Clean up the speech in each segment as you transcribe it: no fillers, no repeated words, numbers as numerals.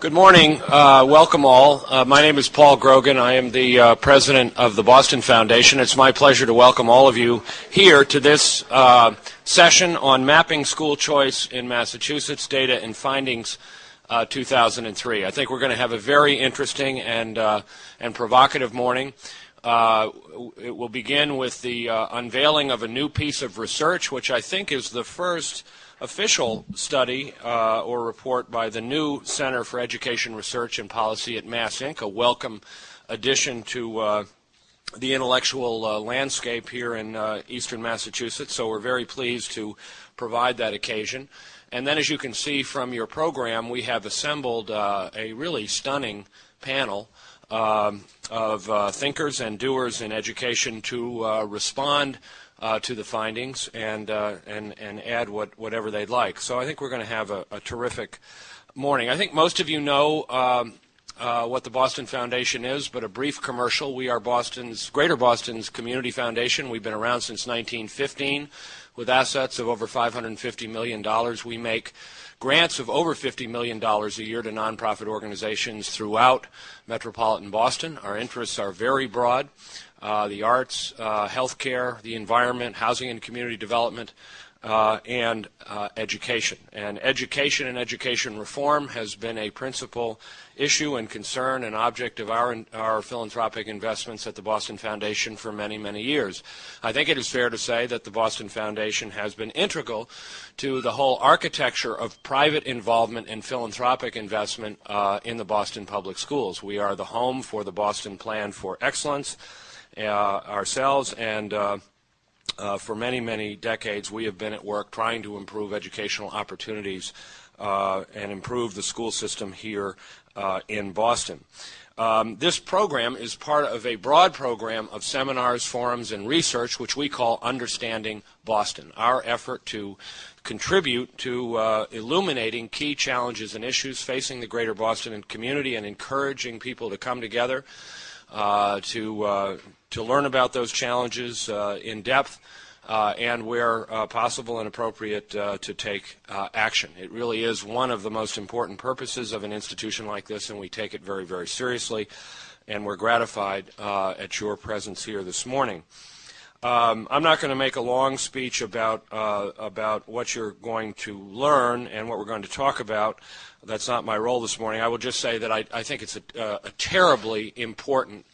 Good morning. Welcome all. My name is Paul Grogan. I am the president of the Boston Foundation. It's my pleasure to welcome all of you here to this session on mapping school choice in Massachusetts, data and findings 2003. I think we're going to have a very interesting and provocative morning. It will begin with the unveiling of a new piece of research, which I think is the first official study or report by the new Center for Education Research and Policy at Mass Inc., a welcome addition to the intellectual landscape here in eastern Massachusetts. So we're very pleased to provide that occasion. And then, as you can see from your program, we have assembled a really stunning panel of thinkers and doers in education to respond to the findings and add whatever they'd like. So I think we're going to have a terrific morning. I think most of you know what the Boston Foundation is, but a brief commercial. We are Greater Boston's community foundation. We've been around since 1915 with assets of over $550 million. We make grants of over $50 million a year to nonprofit organizations throughout Metropolitan Boston. Our interests are very broad. The arts, healthcare, the environment, housing and community development, and education. And education reform has been a principal issue and concern and object of our philanthropic investments at the Boston Foundation for many, many years. I think it is fair to say that the Boston Foundation has been integral to the whole architecture of private involvement and philanthropic investment in the Boston public schools. We are the home for the Boston Plan for Excellence ourselves, and for many, many decades we have been at work trying to improve educational opportunities and improve the school system here in Boston. This program is part of a broad program of seminars, forums, and research which we call Understanding Boston, our effort to contribute to illuminating key challenges and issues facing the greater Boston community and encouraging people to come together to learn about those challenges in depth and where possible and appropriate to take action. It really is one of the most important purposes of an institution like this, and we take it very, very seriously, and we're gratified at your presence here this morning. I'm not going to make a long speech about what you're going to learn and what we're going to talk about. That's not my role this morning. I will just say that I think it's a terribly important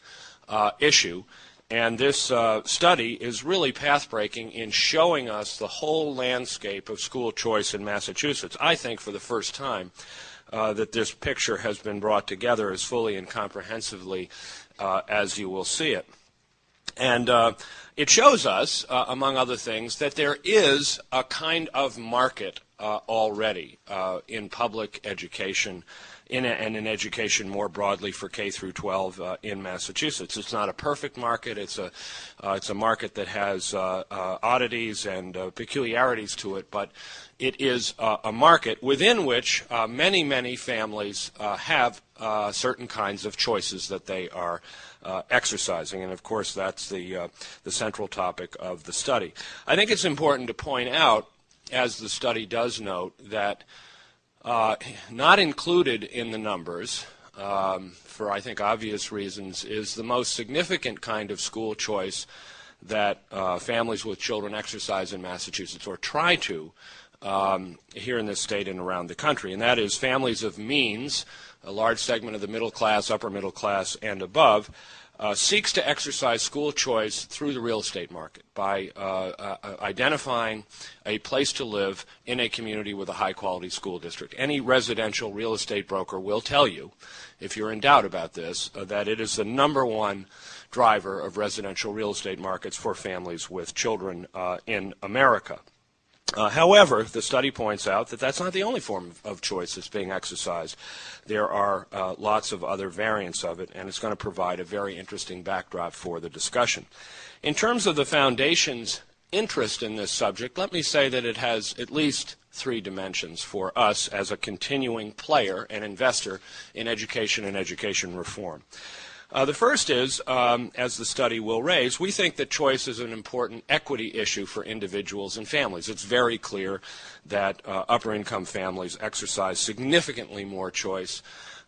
issue, and this study is really path-breaking in showing us the whole landscape of school choice in Massachusetts. I think for the first time that this picture has been brought together as fully and comprehensively as you will see it. And it shows us, among other things, that there is a kind of market already in public education and in education more broadly for K through 12 in Massachusetts. It's not a perfect market. It's a market that has oddities and peculiarities to it, but it is a market within which many, many families have certain kinds of choices that they are exercising, and of course that's the central topic of the study. I think it's important to point out, as the study does note, that not included in the numbers, for I think obvious reasons, is the most significant kind of school choice that families with children exercise in Massachusetts, or try to, here in this state and around the country, and that is families of means. A large segment of the middle class, upper middle class, and above seeks to exercise school choice through the real estate market by identifying a place to live in a community with a high-quality school district. Any residential real estate broker will tell you, if you're in doubt about this, that it is the number one driver of residential real estate markets for families with children in America. However, the study points out that that's not the only form of choice that's being exercised. There are lots of other variants of it, and it's going to provide a very interesting backdrop for the discussion. In terms of the Foundation's interest in this subject, let me say that it has at least three dimensions for us as a continuing player and investor in education and education reform. The first is, as the study will raise, we think that choice is an important equity issue for individuals and families. It's very clear that upper-income families exercise significantly more choice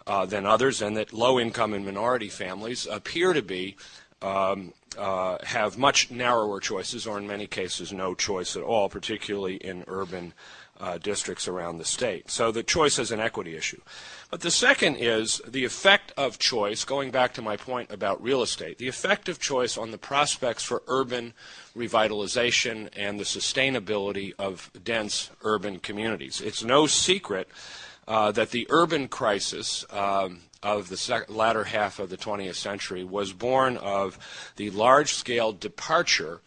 than others, and that low-income and minority families appear to be have much narrower choices, or in many cases no choice at all, particularly in urban districts around the state. So the choice is an equity issue. But the second is the effect of choice, going back to my point about real estate, the effect of choice on the prospects for urban revitalization and the sustainability of dense urban communities. It's no secret that the urban crisis of the latter half of the 20th century was born of the large-scale departure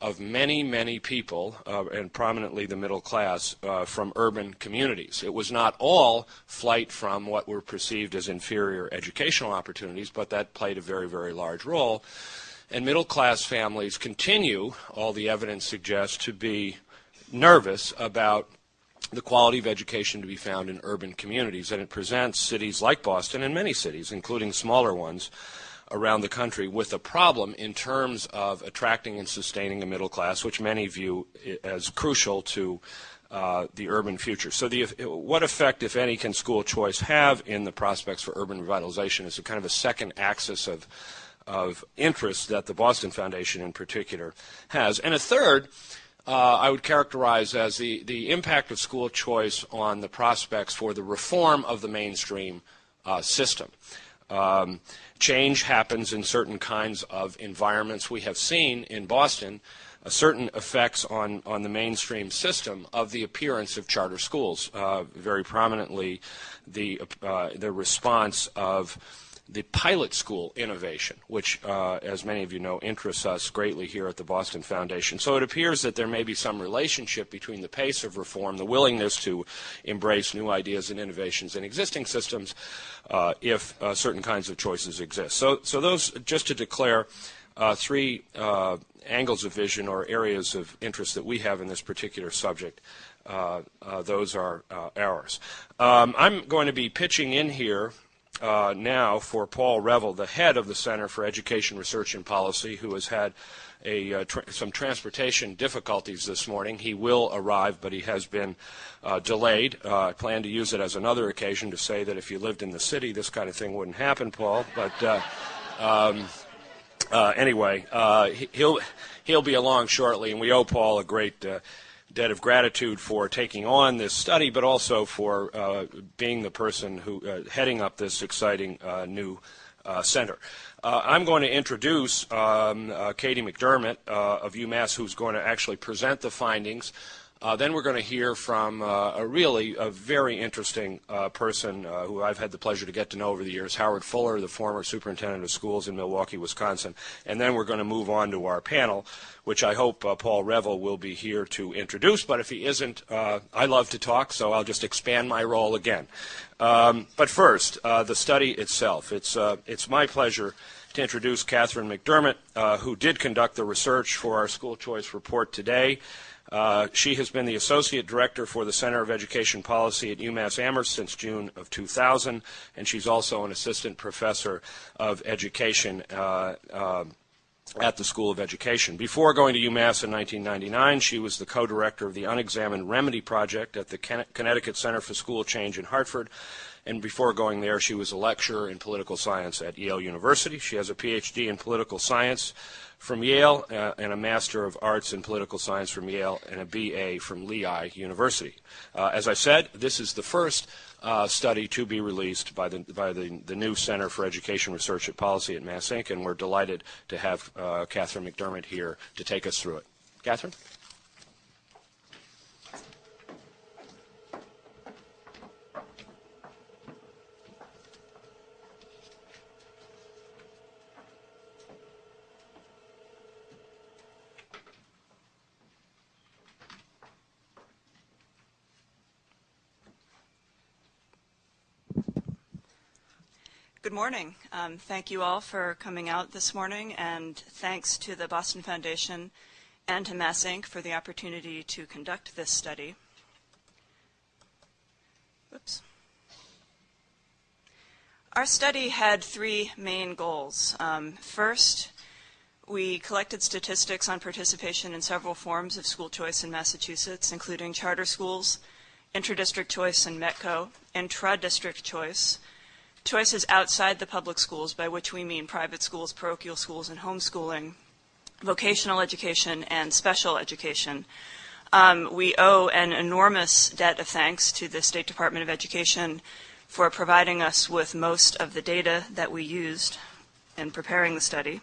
of many, many people, and prominently the middle class, from urban communities. It was not all flight from what were perceived as inferior educational opportunities, but that played a very, very large role. And middle-class families continue, all the evidence suggests, to be nervous about the quality of education to be found in urban communities. And it presents cities like Boston and many cities, including smaller ones, around the country with a problem in terms of attracting and sustaining a middle class, which many view as crucial to the urban future. So what effect, if any, can school choice have in the prospects for urban revitalization is a kind of a second axis of interest that the Boston Foundation in particular has. And a third, I would characterize as the impact of school choice on the prospects for the reform of the mainstream system. Change happens in certain kinds of environments. We have seen in Boston certain effects on the mainstream system of the appearance of charter schools. Very prominently, the response of the pilot school innovation, which, as many of you know, interests us greatly here at the Boston Foundation. So it appears that there may be some relationship between the pace of reform, the willingness to embrace new ideas and innovations in existing systems, if certain kinds of choices exist. So those, just to declare, three angles of vision or areas of interest that we have in this particular subject. Those are ours. I'm going to be pitching in here now for Paul Revel, the head of the Center for Education Research and Policy, who has had some transportation difficulties this morning. He will arrive, but he has been delayed. I plan to use it as another occasion to say that if you lived in the city, this kind of thing wouldn't happen, Paul. But anyway, he'll be along shortly, and we owe Paul a great debt of gratitude for taking on this study, but also for being the person who heading up this exciting new center. I'm going to introduce Katie McDermott of UMass, who's going to actually present the findings. Then we're going to hear from a very interesting person who I've had the pleasure to get to know over the years, Howard Fuller, the former superintendent of schools in Milwaukee, Wisconsin. And then we're going to move on to our panel, which I hope Paul Revel will be here to introduce. But if he isn't, I love to talk, so I'll just expand my role again. But first, the study itself. It's my pleasure to introduce Catherine McDermott, who did conduct the research for our school choice report today. She has been the Associate Director for the Center of Education Policy at UMass Amherst since June of 2000, and she's also an Assistant Professor of Education at the School of Education. Before going to UMass in 1999, she was the co-director of the Unexamined Remedy Project at the Connecticut Center for School Change in Hartford. And before going there, she was a lecturer in political science at Yale University. She has a PhD in political science from Yale and a Master of Arts in Political Science from Yale and a BA from Lehigh University. As I said, this is the first study to be released by the new Center for Education Research and Policy at Mass Inc., and we're delighted to have Catherine McDermott here to take us through it. Catherine? Good morning. Thank you all for coming out this morning, and thanks to the Boston Foundation and to Mass Inc. for the opportunity to conduct this study. Oops. Our study had three main goals. First, we collected statistics on participation in several forms of school choice in Massachusetts, including charter schools, intra-district choice and METCO, intra-district choice, choices outside the public schools, by which we mean private schools, parochial schools, and homeschooling, vocational education, and special education. We owe an enormous debt of thanks to the State Department of Education for providing us with most of the data that we used in preparing the study.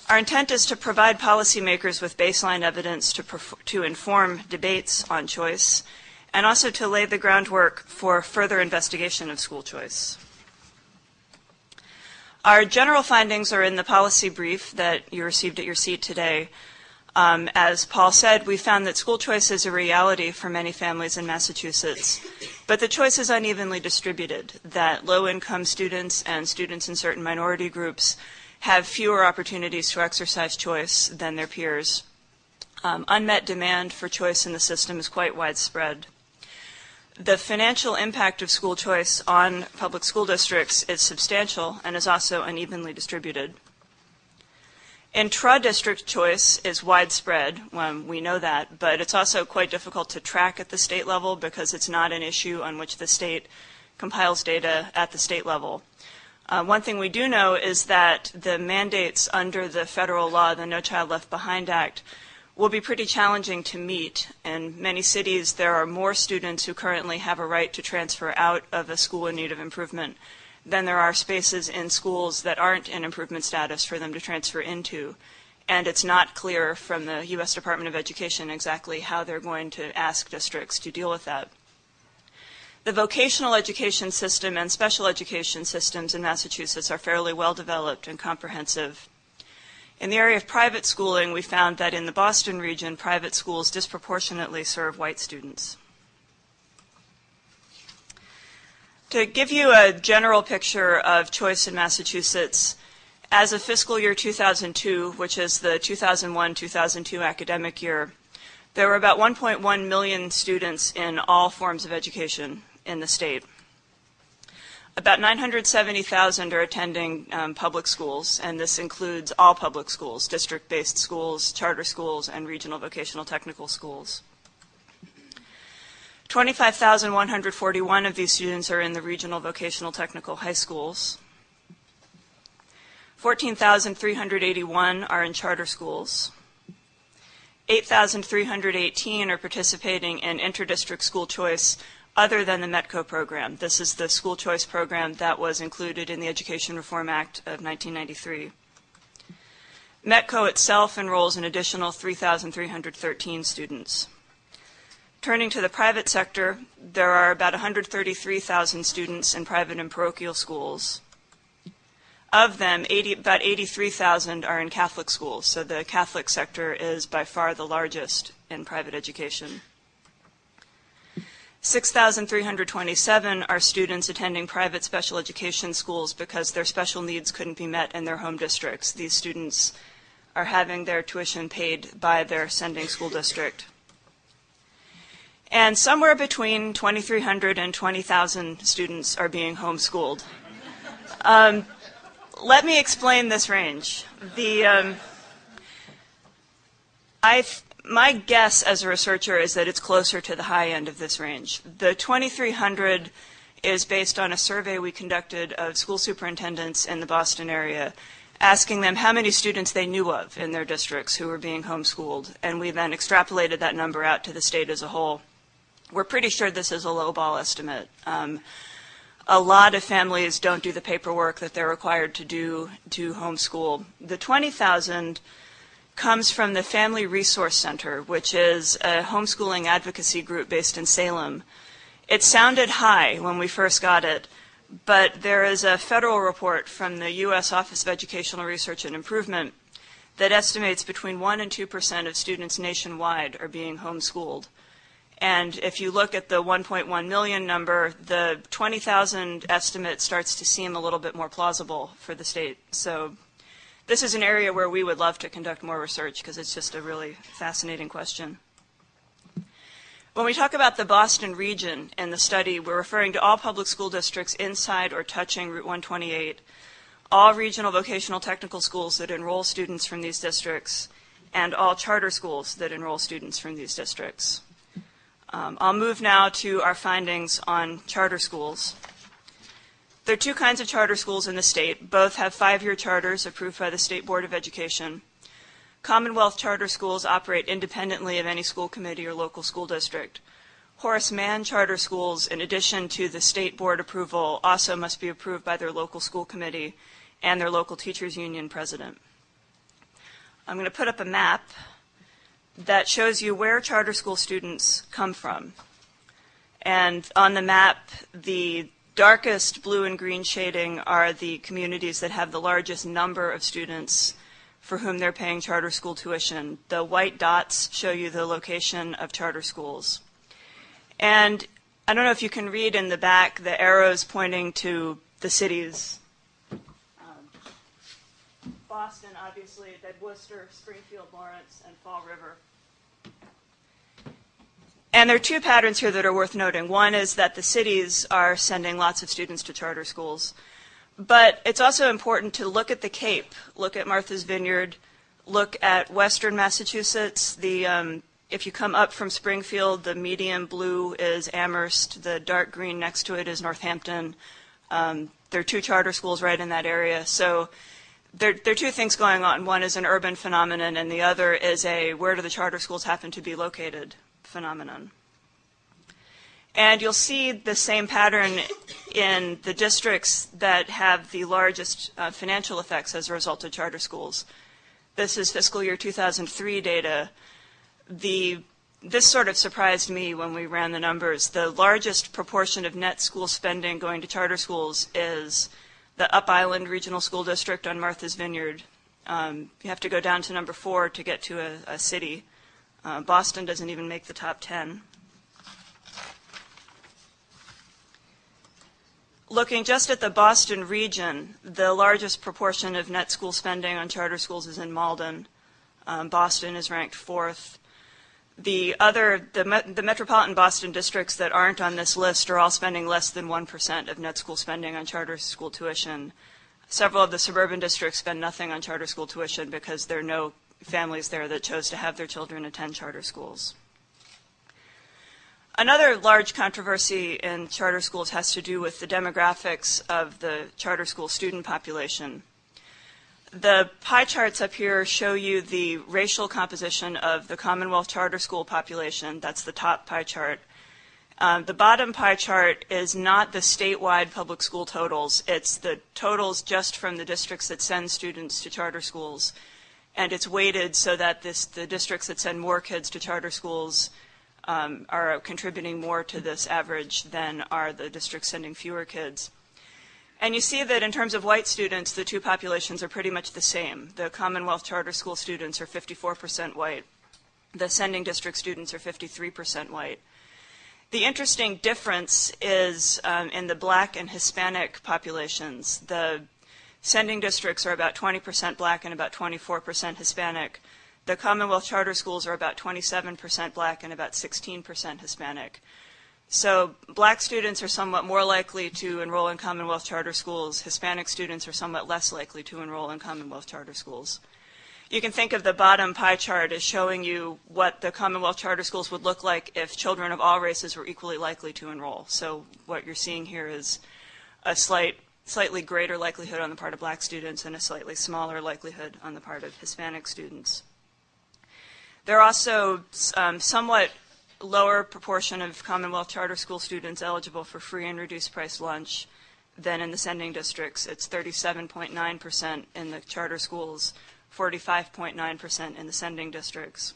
Our intent is to provide policymakers with baseline evidence to inform debates on choice, and also to lay the groundwork for further investigation of school choice. Our general findings are in the policy brief that you received at your seat today. As Paul said, we found that school choice is a reality for many families in Massachusetts, but the choice is unevenly distributed, that low-income students and students in certain minority groups have fewer opportunities to exercise choice than their peers. Unmet demand for choice in the system is quite widespread. The financial impact of school choice on public school districts is substantial and is also unevenly distributed. Intra-district choice is widespread, we know that, but it's also quite difficult to track at the state level because it's not an issue on which the state compiles data at the state level. One thing we do know is that the mandates under the federal law, the No Child Left Behind Act, will be pretty challenging to meet. In many cities, there are more students who currently have a right to transfer out of a school in need of improvement than there are spaces in schools that aren't in improvement status for them to transfer into. And it's not clear from the U.S. Department of Education exactly how they're going to ask districts to deal with that. The vocational education system and special education systems in Massachusetts are fairly well developed and comprehensive. In the area of private schooling, we found that in the Boston region, private schools disproportionately serve white students. To give you a general picture of choice in Massachusetts, as of fiscal year 2002, which is the 2001-2002 academic year, there were about 1.1 million students in all forms of education in the state. About 970,000 are attending public schools, and this includes all public schools, district-based schools, charter schools, and regional vocational technical schools. 25,141 of these students are in the regional vocational technical high schools. 14,381 are in charter schools. 8,318 are participating in interdistrict school choice other than the METCO program. This is the school choice program that was included in the Education Reform Act of 1993. METCO itself enrolls an additional 3,313 students. Turning to the private sector, there are about 133,000 students in private and parochial schools. Of them, about 83,000 are in Catholic schools, so the Catholic sector is by far the largest in private education. 6,327 are students attending private special education schools because their special needs couldn't be met in their home districts. These students are having their tuition paid by their sending school district. And somewhere between 2,300 and 20,000 students are being homeschooled. Let me explain this range. My guess as a researcher is that it's closer to the high end of this range. The 2,300 is based on a survey we conducted of school superintendents in the Boston area, asking them how many students they knew of in their districts who were being homeschooled, and we then extrapolated that number out to the state as a whole. We're pretty sure this is a lowball estimate. A lot of families don't do the paperwork that they're required to do to homeschool. The 20,000 comes from the Family Resource Center, which is a homeschooling advocacy group based in Salem. It sounded high when we first got it, but there is a federal report from the U.S. Office of Educational Research and Improvement that estimates between 1% and 2% of students nationwide are being homeschooled. And if you look at the 1.1 million number, the 20,000 estimate starts to seem a little bit more plausible for the state. So this is an area where we would love to conduct more research because it's just a really fascinating question. When we talk about the Boston region in the study, we're referring to all public school districts inside or touching Route 128, all regional vocational technical schools that enroll students from these districts, and all charter schools that enroll students from these districts. I'll move now to our findings on charter schools. There are two kinds of charter schools in the state. Both have 5-year charters approved by the State Board of Education. Commonwealth charter schools operate independently of any school committee or local school district. Horace Mann charter schools, in addition to the state board approval, also must be approved by their local school committee and their local teachers union president. I'm going to put up a map that shows you where charter school students come from. And on the map, the darkest blue and green shading are the communities that have the largest number of students for whom they're paying charter school tuition. The white dots show you the location of charter schools. And I don't know if you can read in the back the arrows pointing to the cities. Boston, obviously, then Worcester, Springfield, Lawrence, and Fall River. And there are two patterns here that are worth noting. One is that the cities are sending lots of students to charter schools. But it's also important to look at the Cape, look at Martha's Vineyard, look at Western Massachusetts. If you come up from Springfield, the medium blue is Amherst. The dark green next to it is Northampton. There are two charter schools right in that area. So there are two things going on. One is an urban phenomenon, and the other is a where do the charter schools happen to be located phenomenon. And you'll see the same pattern in the districts that have the largest financial effects as a result of charter schools. This is fiscal year 2003 data. This sort of surprised me when we ran the numbers. The largest proportion of net school spending going to charter schools is the Up Island Regional School District on Martha's Vineyard. You have to go down to number 4 to get to a city. Boston doesn't even make the top 10. Looking just at the Boston region, the largest proportion of net school spending on charter schools is in Malden. Boston is ranked 4th. The Metropolitan Boston districts that aren't on this list are all spending less than 1% of net school spending on charter school tuition. Several of the suburban districts spend nothing on charter school tuition because there are no families there that chose to have their children attend charter schools. Another large controversy in charter schools has to do with the demographics of the charter school student population. The pie charts up here show you the racial composition of the Commonwealth charter school population. That's the top pie chart. The bottom pie chart is not the statewide public school totals. It's the totals just from the districts that send students to charter schools. And it's weighted so that the districts that send more kids to charter schools are contributing more to this average than are the districts sending fewer kids. And you see that in terms of white students, the two populations are pretty much the same. The Commonwealth charter school students are 54% white. The sending district students are 53% white. The interesting difference is in the black and Hispanic populations. The sending districts are about 20% black and about 24% Hispanic. The Commonwealth charter schools are about 27% black and about 16% Hispanic. So black students are somewhat more likely to enroll in Commonwealth charter schools. Hispanic students are somewhat less likely to enroll in Commonwealth charter schools. You can think of the bottom pie chart as showing you what the Commonwealth charter schools would look like if children of all races were equally likely to enroll. So what you're seeing here is a slightly greater likelihood on the part of black students and a slightly smaller likelihood on the part of Hispanic students. There are also somewhat lower proportion of Commonwealth charter school students eligible for free and reduced price lunch than in the sending districts. It's 37.9% in the charter schools, 45.9% in the sending districts.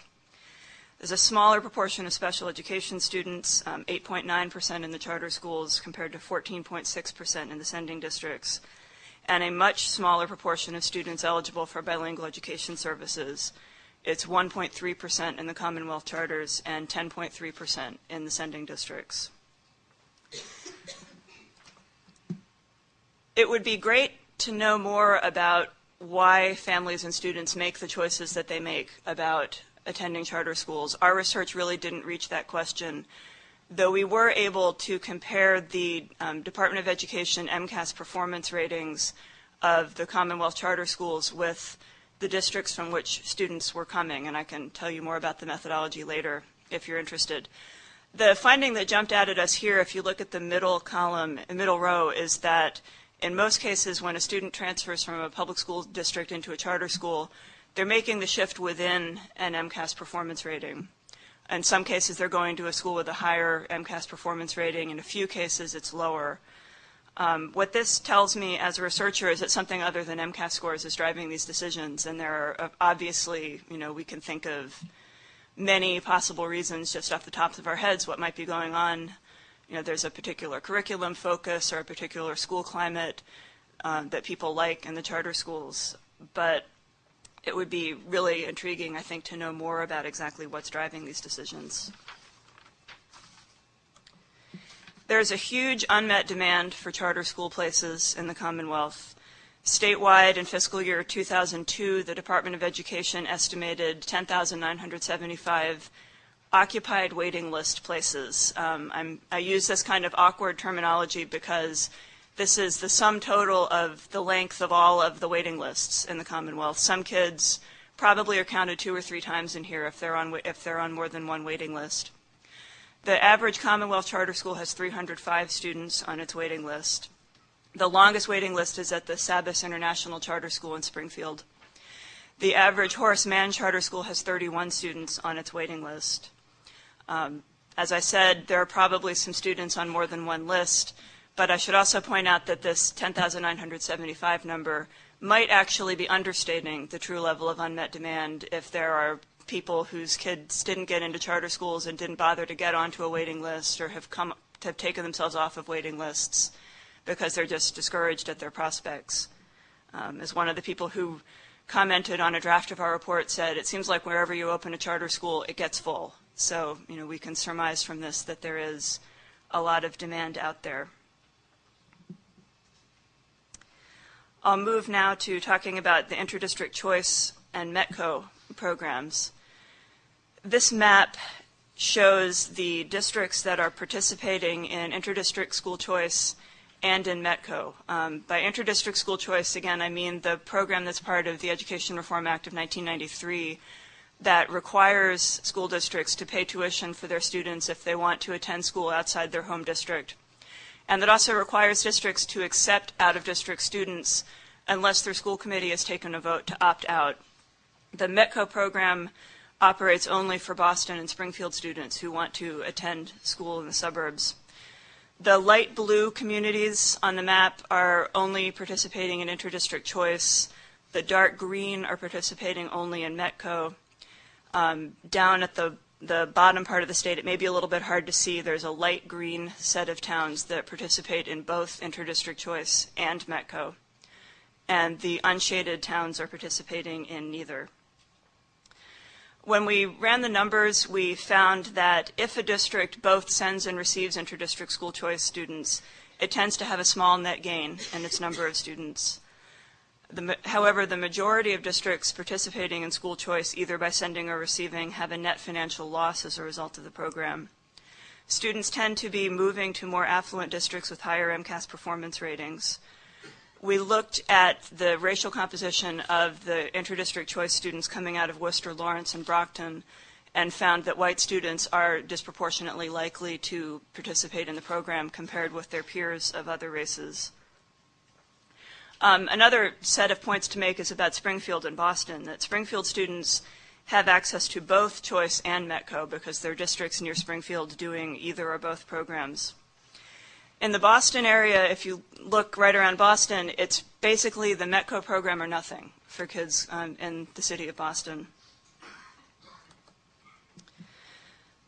There's a smaller proportion of special education students, 8.9% in the charter schools compared to 14.6% in the sending districts, and a much smaller proportion of students eligible for bilingual education services. It's 1.3% in the Commonwealth charters and 10.3% in the sending districts. It would be great to know more about why families and students make the choices that they make about attending charter schools. Our research really didn't reach that question, though we were able to compare the Department of Education MCAS performance ratings of the Commonwealth charter schools with the districts from which students were coming, and I can tell you more about the methodology later if you're interested. The finding that jumped out at us here, if you look at the middle column, middle row, is that in most cases when a student transfers from a public school district into a charter school, they're making the shift within an MCAS performance rating. In some cases, they're going to a school with a higher MCAS performance rating. In a few cases, it's lower. What this tells me as a researcher is that something other than MCAS scores is driving these decisions, and there are obviously, we can think of many possible reasons just off the tops of our heads what might be going on. There's a particular curriculum focus or a particular school climate that people like in the charter schools, but it would be really intriguing, I think, to know more about exactly what's driving these decisions. There's a huge unmet demand for charter school places in the Commonwealth. Statewide, in fiscal year 2002, the Department of Education estimated 10,975 occupied waiting list places. I use this kind of awkward terminology because this is the sum total of the length of all of the waiting lists in the Commonwealth. Some kids probably are counted 2 or 3 times in here if they're on more than one waiting list. The average Commonwealth charter school has 305 students on its waiting list. The longest waiting list is at the Sabas International Charter School in Springfield. The average Horace Mann Charter School has 31 students on its waiting list. As I said, there are probably some students on more than one list, but I should also point out that this 10,975 number might actually be understating the true level of unmet demand if there are people whose kids didn't get into charter schools and didn't bother to get onto a waiting list or have taken themselves off of waiting lists because they're just discouraged at their prospects. As one of the people who commented on a draft of our report said, it seems like wherever you open a charter school, it gets full. So, we can surmise from this that there is a lot of demand out there. I'll move now to talking about the interdistrict choice and METCO programs. This map shows the districts that are participating in interdistrict school choice and in METCO. By interdistrict school choice, again, I mean the program that's part of the Education Reform Act of 1993 that requires school districts to pay tuition for their students if they want to attend school outside their home district, and that also requires districts to accept out-of-district students unless their school committee has taken a vote to opt out. The METCO program operates only for Boston and Springfield students who want to attend school in the suburbs. The light blue communities on the map are only participating in interdistrict choice. The dark green are participating only in METCO. Down at the bottom part of the state, it may be a little bit hard to see, there's a light green set of towns that participate in both interdistrict choice and METCO. And the unshaded towns are participating in neither. When we ran the numbers, we found that if a district both sends and receives interdistrict school choice students, it tends to have a small net gain in its number of students. However, the majority of districts participating in school choice, either by sending or receiving, have a net financial loss as a result of the program. Students tend to be moving to more affluent districts with higher MCAS performance ratings. We looked at the racial composition of the interdistrict choice students coming out of Worcester, Lawrence, and Brockton, and found that white students are disproportionately likely to participate in the program compared with their peers of other races. Another set of points to make is about Springfield and Boston, that Springfield students have access to both choice and METCO because there are districts near Springfield doing either or both programs. In the Boston area, if you look right around Boston, it's basically the METCO program or nothing for kids in the city of Boston.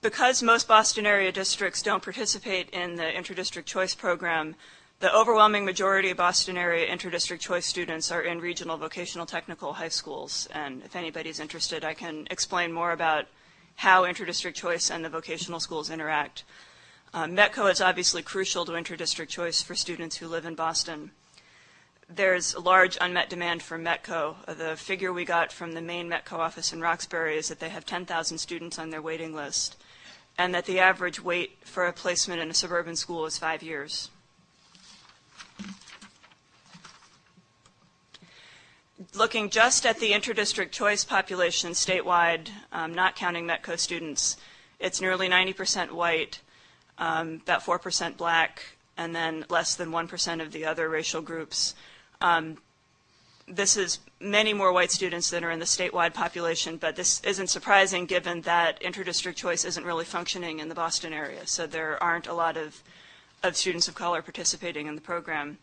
Because most Boston area districts don't participate in the interdistrict choice program, the overwhelming majority of Boston area interdistrict choice students are in regional vocational technical high schools. And if anybody's interested, I can explain more about how interdistrict choice and the vocational schools interact. METCO is obviously crucial to interdistrict choice for students who live in Boston. There's a large unmet demand for METCO. The figure we got from the main METCO office in Roxbury is that they have 10,000 students on their waiting list, and that the average wait for a placement in a suburban school is 5 years. Looking just at the interdistrict choice population statewide, not counting METCO students, It's nearly 90% white, about 4% black, and then less than 1% of the other racial groups. This is many more white students than are in the statewide population, but this isn't surprising given that interdistrict choice isn't really functioning in the Boston area, so there aren't a lot of students of color participating in the program.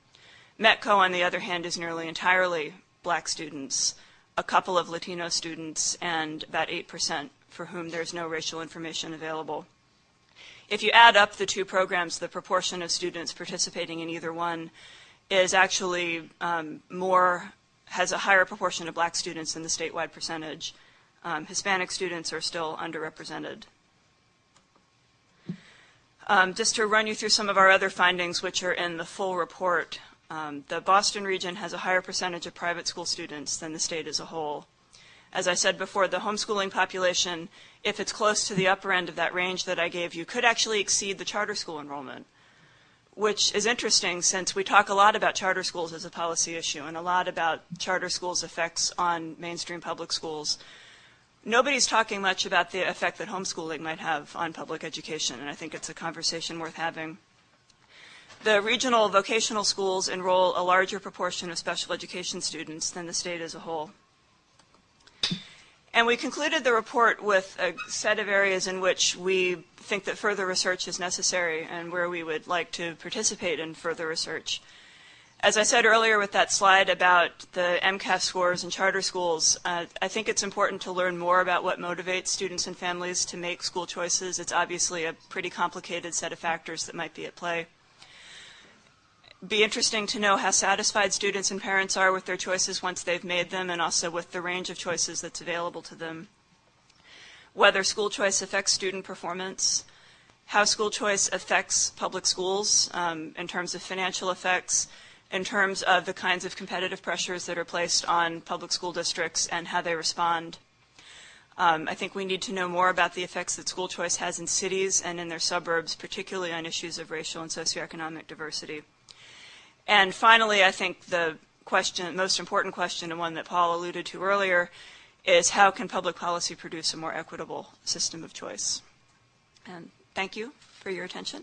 Metco, on the other hand, is nearly entirely black students, a couple of Latino students, and about 8% for whom there's no racial information available. If you add up the two programs, the proportion of students participating in either one is actually has a higher proportion of black students than the statewide percentage. Hispanic students are still underrepresented. Just to run you through some of our other findings, which are in the full report, the Boston region has a higher percentage of private school students than the state as a whole. As I said before, the homeschooling population, if it's close to the upper end of that range that I gave you, could actually exceed the charter school enrollment, which is interesting since we talk a lot about charter schools as a policy issue and a lot about charter schools' effects on mainstream public schools. Nobody's talking much about the effect that homeschooling might have on public education, and I think it's a conversation worth having. The regional vocational schools enroll a larger proportion of special education students than the state as a whole. And we concluded the report with a set of areas in which we think that further research is necessary and where we would like to participate in further research. As I said earlier with that slide about the MCAS scores in charter schools, I think it's important to learn more about what motivates students and families to make school choices. It's obviously a pretty complicated set of factors that might be at play. Be interesting to know how satisfied students and parents are with their choices once they've made them, and also with the range of choices that's available to them. Whether school choice affects student performance, how school choice affects public schools in terms of financial effects, in terms of the kinds of competitive pressures that are placed on public school districts and how they respond. I think we need to know more about the effects that school choice has in cities and in their suburbs, particularly on issues of racial and socioeconomic diversity. And finally, I think the most important question, and one that Paul alluded to earlier, is how can public policy produce a more equitable system of choice? And thank you for your attention.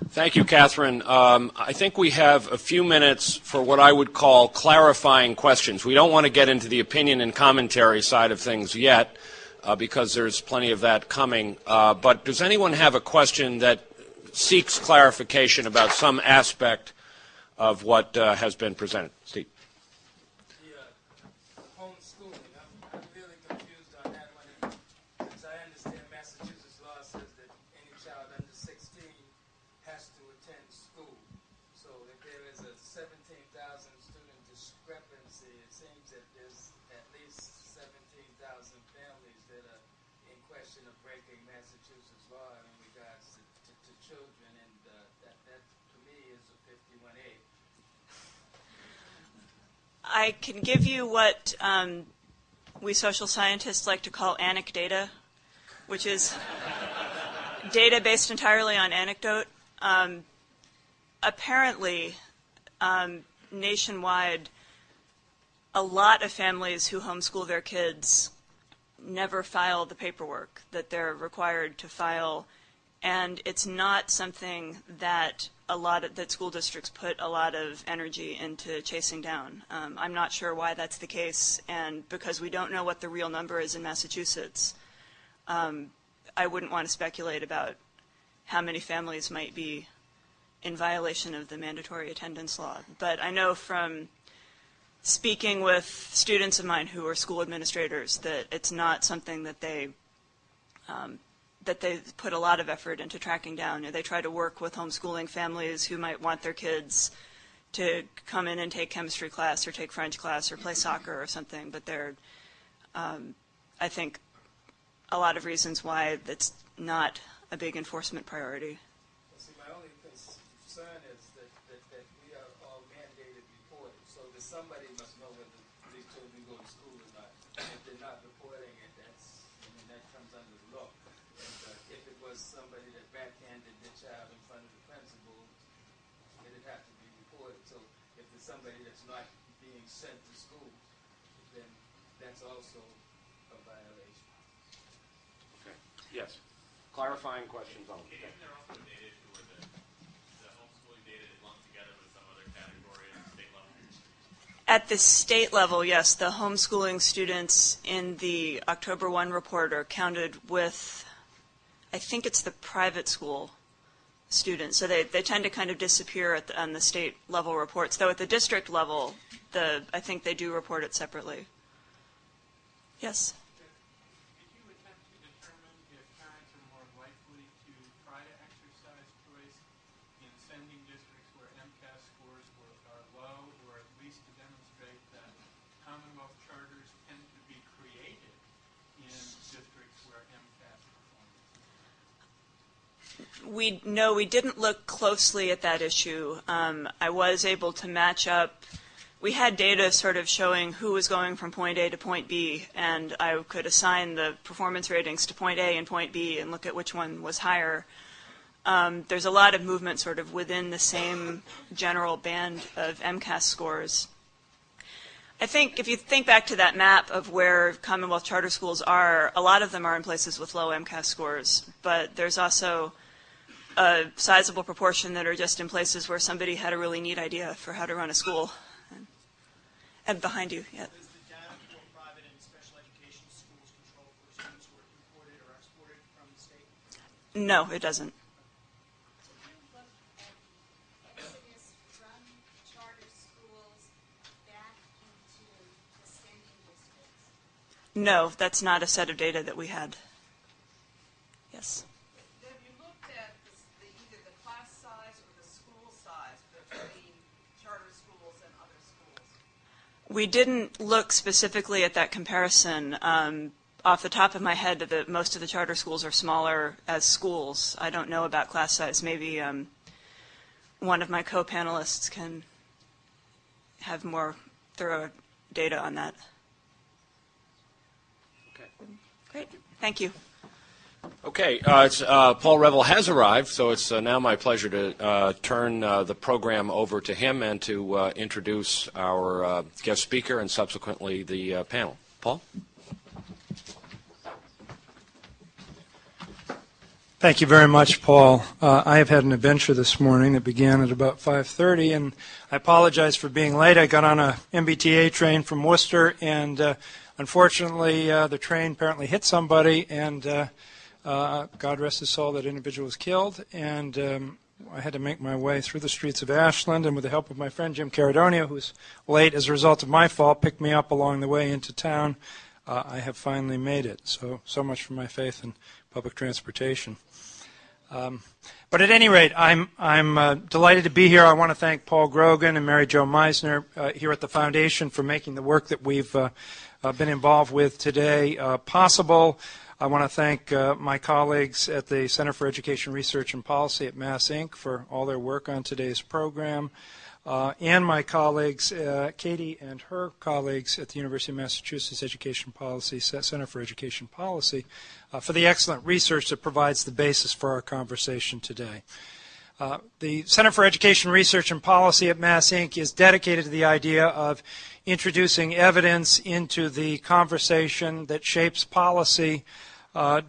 Thank you, Catherine. I think we have a few minutes for what I would call clarifying questions. We don't want to get into the opinion and commentary side of things yet, because there's plenty of that coming. But does anyone have a question that seeks clarification about some aspect of what has been presented? Steve. Homeschooling, I'm really confused on that one. As I understand, Massachusetts law says that any child under 16 has to attend school. So if there is a 17,000 student discrepancy, it seems that there's at least 17,000 families that are in question of breaking Massachusetts law in regards to children, and that to me is a 51A. I can give you what we social scientists like to call anecdata, which is data based entirely on anecdote. Apparently, nationwide, a lot of families who homeschool their kids never file the paperwork that they're required to file, and it's not something that that school districts put a lot of energy into chasing down. I'm not sure why that's the case, and because we don't know what the real number is in Massachusetts, I wouldn't want to speculate about how many families might be in violation of the mandatory attendance law. But I know from speaking with students of mine who are school administrators that it's not something that they put a lot of effort into tracking down. They try to work with homeschooling families who might want their kids to come in and take chemistry class or take French class or play soccer or something, but there are, I think, a lot of reasons why that's not a big enforcement priority. See, my only concern is that we are all mandated reporting, so that somebody must know whether these children go to school or not. If they're not reporting it, that comes under the law. And if it was somebody that backhanded their child in front of the principal, it'd have to be reported. somebody that's not being sent to school, then that's also a violation. Okay. Yes. Clarifying questions only. Isn't there also a data issue where the homeschooling data is lumped together with some other category at the state level? At the state level, yes, the homeschooling students in the October 1 report are counted with, I think it's the private school students. So they tend to kind of disappear on the state level reports, though at the district level, I think they do report it separately. Yes? Did you attempt to determine if parents are more likely to try to exercise choice in sending districts where MCAS scores are low, or at least to demonstrate that Commonwealth charters tend to be created in districts where MCAS performance? No, we didn't look closely at that issue. I was able to match up. We had data sort of showing who was going from point A to point B, and I could assign the performance ratings to point A and point B and look at which one was higher. There's a lot of movement sort of within the same general band of MCAS scores. I think if you think back to that map of where Commonwealth charter schools are, a lot of them are in places with low MCAS scores, but there's also a sizable proportion that are just in places where somebody had a really neat idea for how to run a school. And behind you, yeah. Does the data for private and special education schools control for students who are imported or exported from the state? No, it doesn't. So do you look at the exodus from charter schools back into the sending districts? No, that's not a set of data that we had. Yes. Have you looked at either the class size or the school size between charter schools and other schools? We didn't look specifically at that comparison. Off the top of my head, most of the charter schools are smaller as schools. I don't know about class size. Maybe one of my co-panelists can have more thorough data on that. Okay. Great. Thank you. Okay, Paul Revel has arrived, so it's now my pleasure to turn the program over to him and to introduce our guest speaker and subsequently the panel. Paul? Thank you very much, Paul. I have had an adventure this morning that began at about 5:30, and I apologize for being late. I got on a MBTA train from Worcester, and unfortunately, the train apparently hit somebody, and God rest his soul, that individual was killed, and I had to make my way through the streets of Ashland, and with the help of my friend Jim Caradonia, who's late as a result of my fault, picked me up along the way into town. I have finally made it. So much for my faith in public transportation. But at any rate, I'm delighted to be here. I want to thank Paul Grogan and Mary Jo Meisner here at the Foundation for making the work that we've been involved with today possible. I want to thank my colleagues at the Center for Education Research and Policy at Mass Inc. for all their work on today's program, and my colleagues, Katie and her colleagues at the University of Massachusetts Education Policy, Center for Education Policy, for the excellent research that provides the basis for our conversation today. The Center for Education Research and Policy at Mass Inc. is dedicated to the idea of introducing evidence into the conversation that shapes policy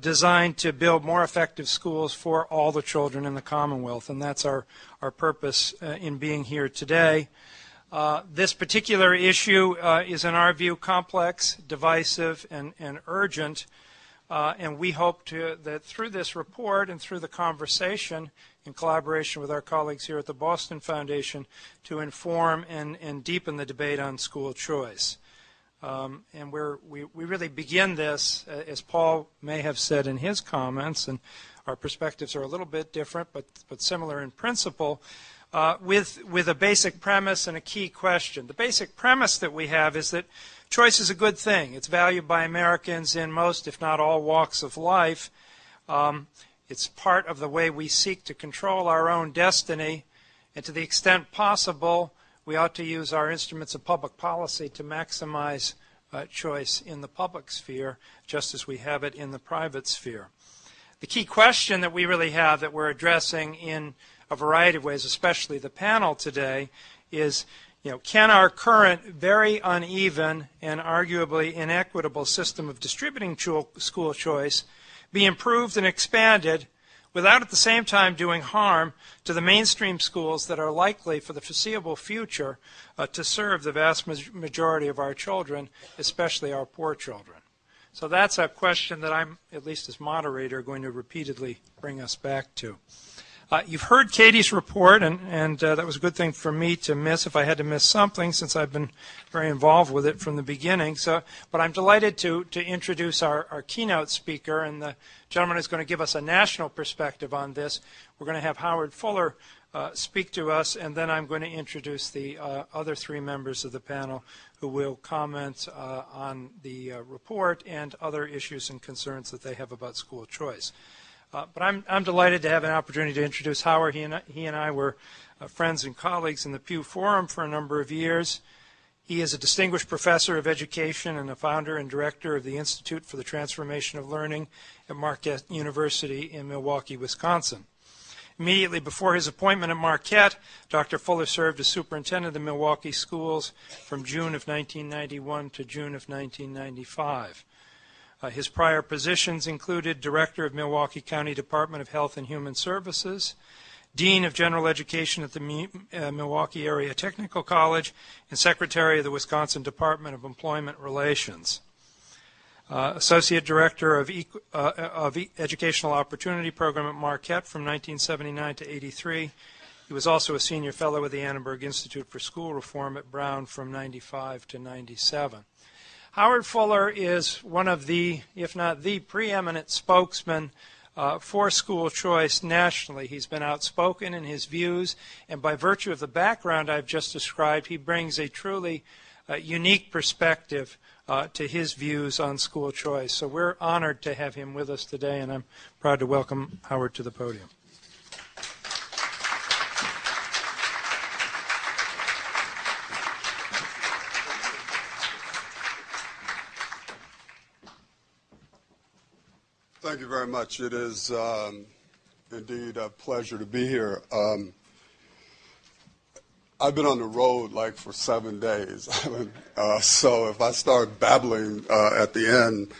designed to build more effective schools for all the children in the Commonwealth, and that's our purpose in being here today. This particular issue is, in our view, complex, divisive, and urgent, and we hope that through this report and through the conversation, in collaboration with our colleagues here at the Boston Foundation, to inform and deepen the debate on school choice. And we really begin this, as Paul may have said in his comments, and our perspectives are a little bit different but similar in principle, with a basic premise and a key question. The basic premise that we have is that choice is a good thing. It's valued by Americans in most, if not all, walks of life. It's part of the way we seek to control our own destiny, and to the extent possible, we ought to use our instruments of public policy to maximize choice in the public sphere, just as we have it in the private sphere. The key question that we really have that we're addressing in a variety of ways, especially the panel today, is Can our current very uneven and arguably inequitable system of distributing school choice be improved and expanded without at the same time doing harm to the mainstream schools that are likely for the foreseeable future to serve the vast majority of our children, especially our poor children? So that's a question that I'm, at least as moderator, going to repeatedly bring us back to. You've heard Katie's report, and that was a good thing for me to miss if I had to miss something, since I've been very involved with it from the beginning. But I'm delighted to introduce our keynote speaker, and the gentleman who's going to give us a national perspective on this. We're going to have Howard Fuller speak to us, and then I'm going to introduce the other three members of the panel who will comment on the report and other issues and concerns that they have about school choice. But I'm delighted to have an opportunity to introduce Howard. He and I were friends and colleagues in the Pew Forum for a number of years. He is a distinguished professor of education and a founder and director of the Institute for the Transformation of Learning at Marquette University in Milwaukee, Wisconsin. Immediately before his appointment at Marquette, Dr. Fuller served as superintendent of Milwaukee schools from June of 1991 to June of 1995. His prior positions included Director of Milwaukee County Department of Health and Human Services, Dean of General Education at the Milwaukee Area Technical College, and Secretary of the Wisconsin Department of Employment Relations. Associate Director of Educational Opportunity Program at Marquette from 1979 to 83. He was also a Senior Fellow at the Annenberg Institute for School Reform at Brown from 95 to 97. Howard Fuller is one of the, if not the preeminent spokesman for school choice nationally. He's been outspoken in his views, and by virtue of the background I've just described, he brings a truly unique perspective to his views on school choice. So we're honored to have him with us today, and I'm proud to welcome Howard to the podium. Thank you very much. It is indeed a pleasure to be here. I've been on the road like for 7 days, so if I start babbling at the end,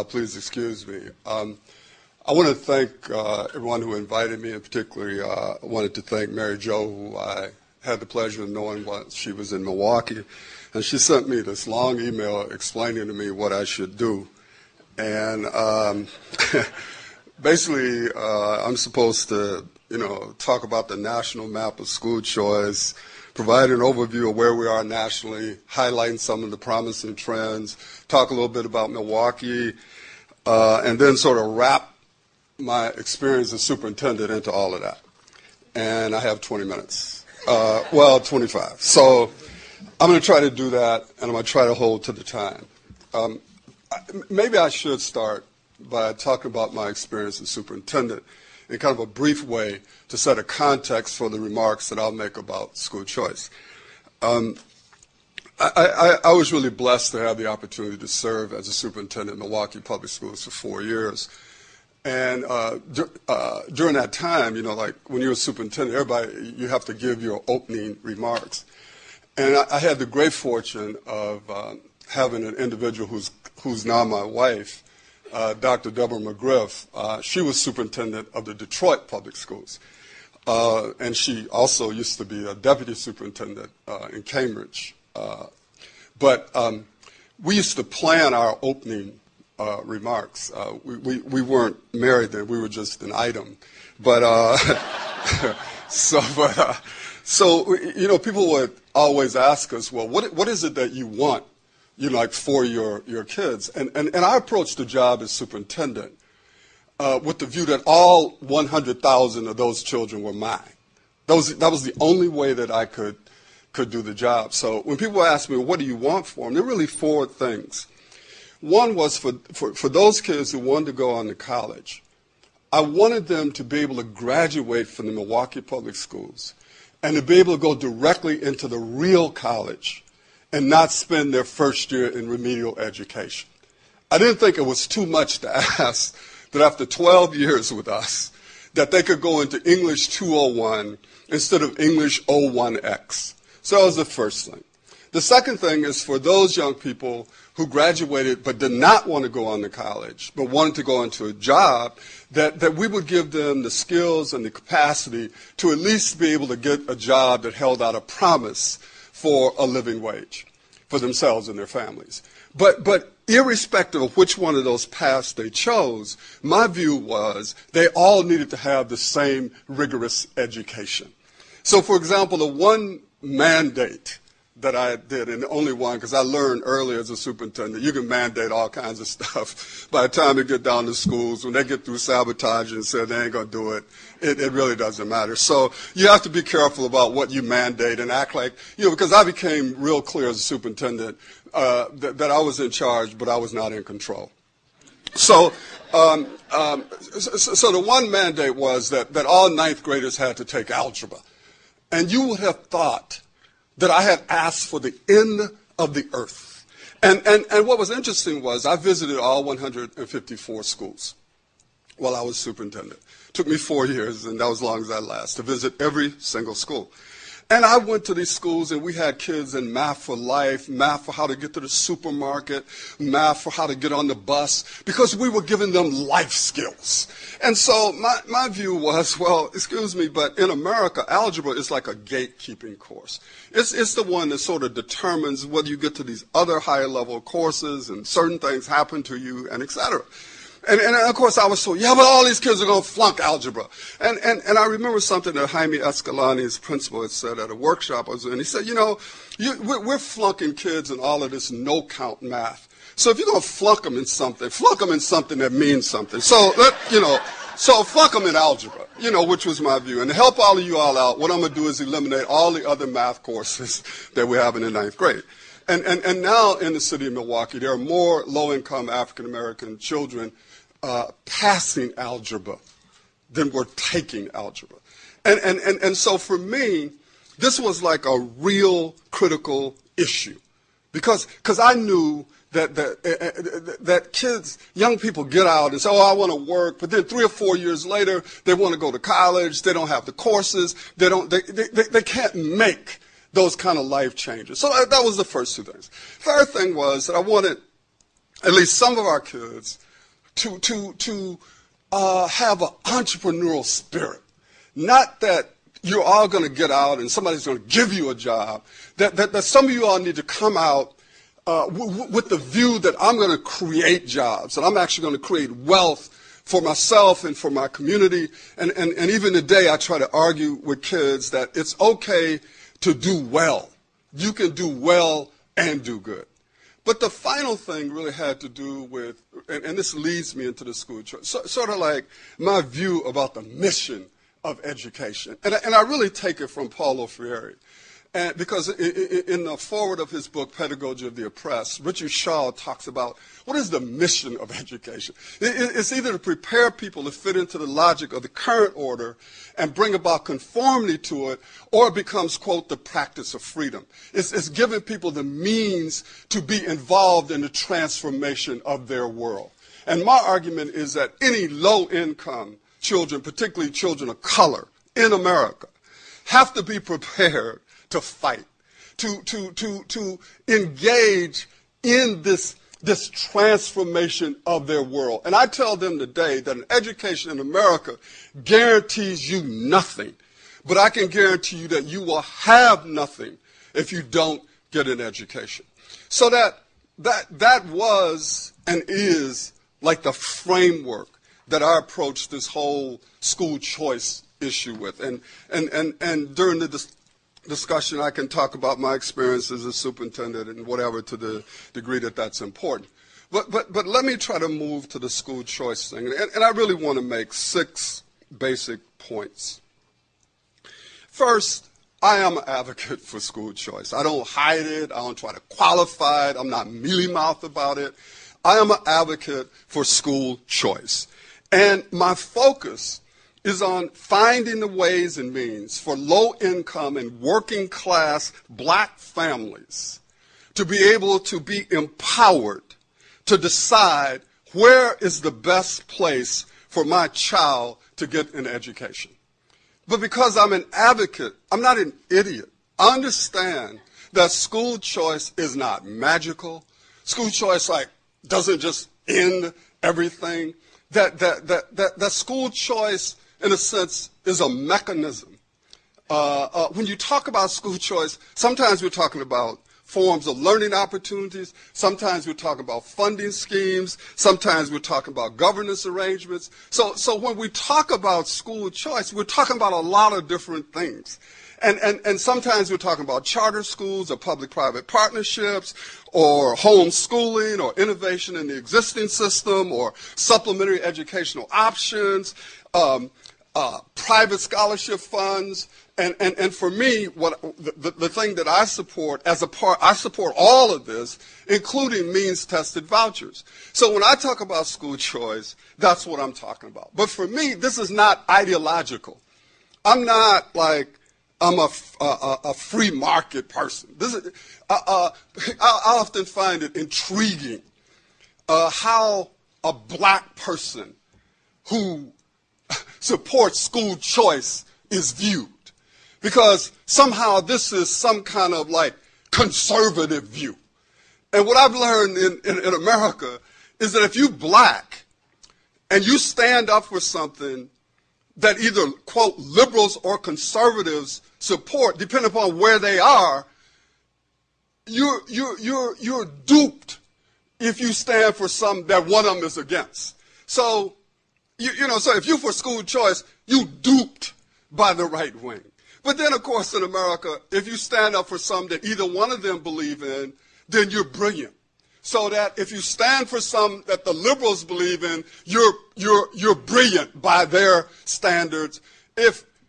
please excuse me. I want to thank everyone who invited me, and particularly I wanted to thank Mary Jo, who I had the pleasure of knowing while she was in Milwaukee, and she sent me this long email explaining to me what I should do. And basically, I'm supposed to, talk about the national map of school choice, provide an overview of where we are nationally, highlighting some of the promising trends, talk a little bit about Milwaukee, and then sort of wrap my experience as superintendent into all of that. And I have 20 minutes. 25. So I'm going to try to do that, and I'm going to try to hold to the time. Maybe I should start by talking about my experience as superintendent in kind of a brief way to set a context for the remarks that I'll make about school choice. I was really blessed to have the opportunity to serve as a superintendent in Milwaukee Public Schools for 4 years. And during that time, like when you're a superintendent, everybody, you have to give your opening remarks. And I had the great fortune of having an individual who's now my wife, Dr. Deborah McGriff. She was superintendent of the Detroit Public Schools. And she also used to be a deputy superintendent in Cambridge. But we used to plan our opening remarks. We weren't married then. We were just an item. But so people would always ask us, well, what is it that you want? For your kids. And I approached the job as superintendent with the view that all 100,000 of those children were mine. That was the only way that I could do the job. So when people ask me, what do you want for them, there are really four things. One was for those kids who wanted to go on to college, I wanted them to be able to graduate from the Milwaukee Public Schools and to be able to go directly into the real college and not spend their first year in remedial education. I didn't think it was too much to ask that after 12 years with us, that they could go into English 201 instead of English 01X. So that was the first thing. The second thing is for those young people who graduated but did not want to go on to college, but wanted to go into a job, that we would give them the skills and the capacity to at least be able to get a job that held out a promise for a living wage for themselves and their families. But irrespective of which one of those paths they chose, my view was they all needed to have the same rigorous education. So, for example, the one mandate that I did, and the only one, because I learned early as a superintendent, you can mandate all kinds of stuff. By the time they get down to schools, when they get through sabotage and say they ain't going to do it, it really doesn't matter. So you have to be careful about what you mandate and act like, because I became real clear as a superintendent that I was in charge, but I was not in control. So so the one mandate was that all ninth graders had to take algebra. And you would have thought that I had asked for the end of the earth. And what was interesting was I visited all 154 schools while I was superintendent. It took me 4 years, and that was as long as I last, to visit every single school. And I went to these schools, and we had kids in math for life, math for how to get to the supermarket, math for how to get on the bus, because we were giving them life skills. And so my view was, well, excuse me, but in America, algebra is like a gatekeeping course. It's the one that sort of determines whether you get to these other higher level courses and certain things happen to you, and et cetera. And of course, I was told, but all these kids are going to flunk algebra. And I remember something that Jaime Escalani's principal had said at a workshop I was in. He said, we're flunking kids in all of this no-count math. So if you're going to flunk them in something that means something. So, so flunk them in algebra, which was my view. And to help all of you all out, what I'm going to do is eliminate all the other math courses that we have in the ninth grade. And now in the city of Milwaukee, there are more low-income African-American children passing algebra than were taking algebra. And so for me, this was like a real critical issue because I knew that kids, young people get out and say, I want to work, but then 3 or 4 years later, they want to go to college, they don't have the courses, they can't make those kind of life changes. So that was the first two things. Third thing was that I wanted at least some of our kids to have an entrepreneurial spirit. Not that you're all going to get out and somebody's going to give you a job. That some of you all need to come out with the view that I'm going to create jobs, that I'm actually going to create wealth for myself and for my community. And even today I try to argue with kids that it's okay to do well. You can do well and do good. But the final thing really had to do with, and this leads me into the school choice, sort of like my view about the mission of education. And I really take it from Paulo Freire. And because in the foreword of his book, Pedagogy of the Oppressed, Richard Shaw talks about what is the mission of education. It's either to prepare people to fit into the logic of the current order and bring about conformity to it, or it becomes, quote, the practice of freedom. It's giving people the means to be involved in the transformation of their world. And my argument is that any low-income children, particularly children of color in America, have to be prepared to fight, to engage in this transformation of their world. And I tell them today that an education in America guarantees you nothing, but I can guarantee you that you will have nothing if you don't get an education. So that was and is like the framework that I approached this whole school choice issue with. And during the discussion, I can talk about my experience as a superintendent and whatever to the degree that that's important. But let me try to move to the school choice thing. And I really want to make 6 basic points. First, I am an advocate for school choice. I don't hide it. I don't try to qualify it. I'm not mealy-mouthed about it. I am an advocate for school choice. And my focus is on finding the ways and means for low-income and working-class black families to be able to be empowered to decide where is the best place for my child to get an education. But because I'm an advocate, I'm not an idiot. understand that school choice is not magical. School choice doesn't just end everything. That school choice, in a sense, is a mechanism. When you talk about school choice, sometimes we're talking about forms of learning opportunities. Sometimes we're talking about funding schemes. Sometimes we're talking about governance arrangements. So when we talk about school choice, we're talking about a lot of different things. And sometimes we're talking about charter schools or public-private partnerships or homeschooling or innovation in the existing system or supplementary educational options, private scholarship funds. And for me, the thing that I support I support all of this, including means-tested vouchers. So when I talk about school choice, that's what I'm talking about. But for me, this is not ideological. I'm not I'm a free market person. I often find it intriguing how a black person who supports school choice is viewed. Because somehow this is some kind of conservative view. And what I've learned in America is that if you're black and you stand up for something that either, quote, liberals or conservatives support, depending upon where they are, you're duped if you stand for something that one of them is against. So, so if you're for school choice, you duped by the right wing. But then, of course, in America, if you stand up for something that either one of them believe in, then you're brilliant. So that if you stand for something that the liberals believe in, you're brilliant by their standards.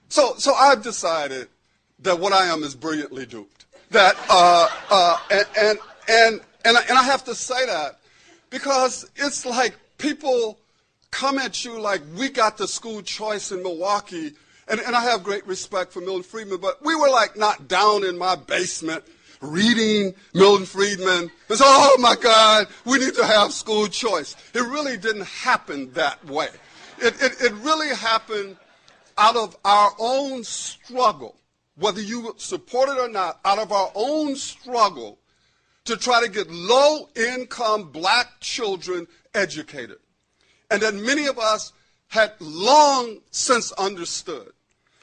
So I've decided that what I am is brilliantly duped. That and I have to say that because it's like people come at you like we got the school choice in Milwaukee. And I have great respect for Milton Friedman, but we were not down in my basement reading Milton Friedman and say, oh my God, we need to have school choice. It really didn't happen that way. It really happened out of our own struggle, whether you support it or not, out of our own struggle to try to get low-income black children educated. And that many of us had long since understood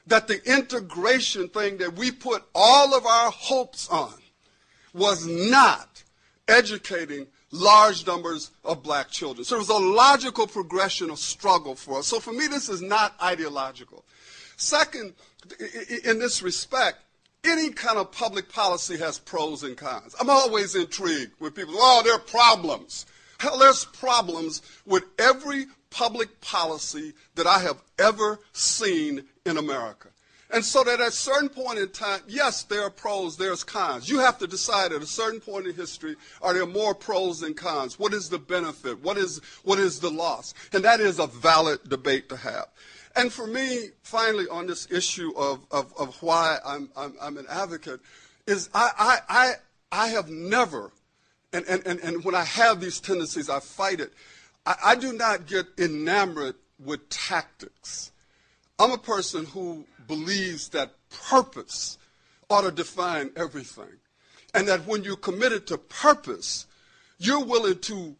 that the integration thing that we put all of our hopes on was not educating large numbers of black children. So it was a logical progression of struggle for us. So for me, this is not ideological. Second, in this respect, any kind of public policy has pros and cons. I'm always intrigued with people, there are problems. Hell, there's problems with every public policy that I have ever seen in America. And so that at a certain point in time, yes, there are pros, there's cons. You have to decide at a certain point in history, are there more pros than cons? What is the benefit? What is the loss? And that is a valid debate to have. And for me, finally, on this issue of why I'm an advocate, is I have never, and when I have these tendencies, I fight it. I do not get enamored with tactics. I'm a person who believes that purpose ought to define everything. And that when you're committed to purpose, you're willing to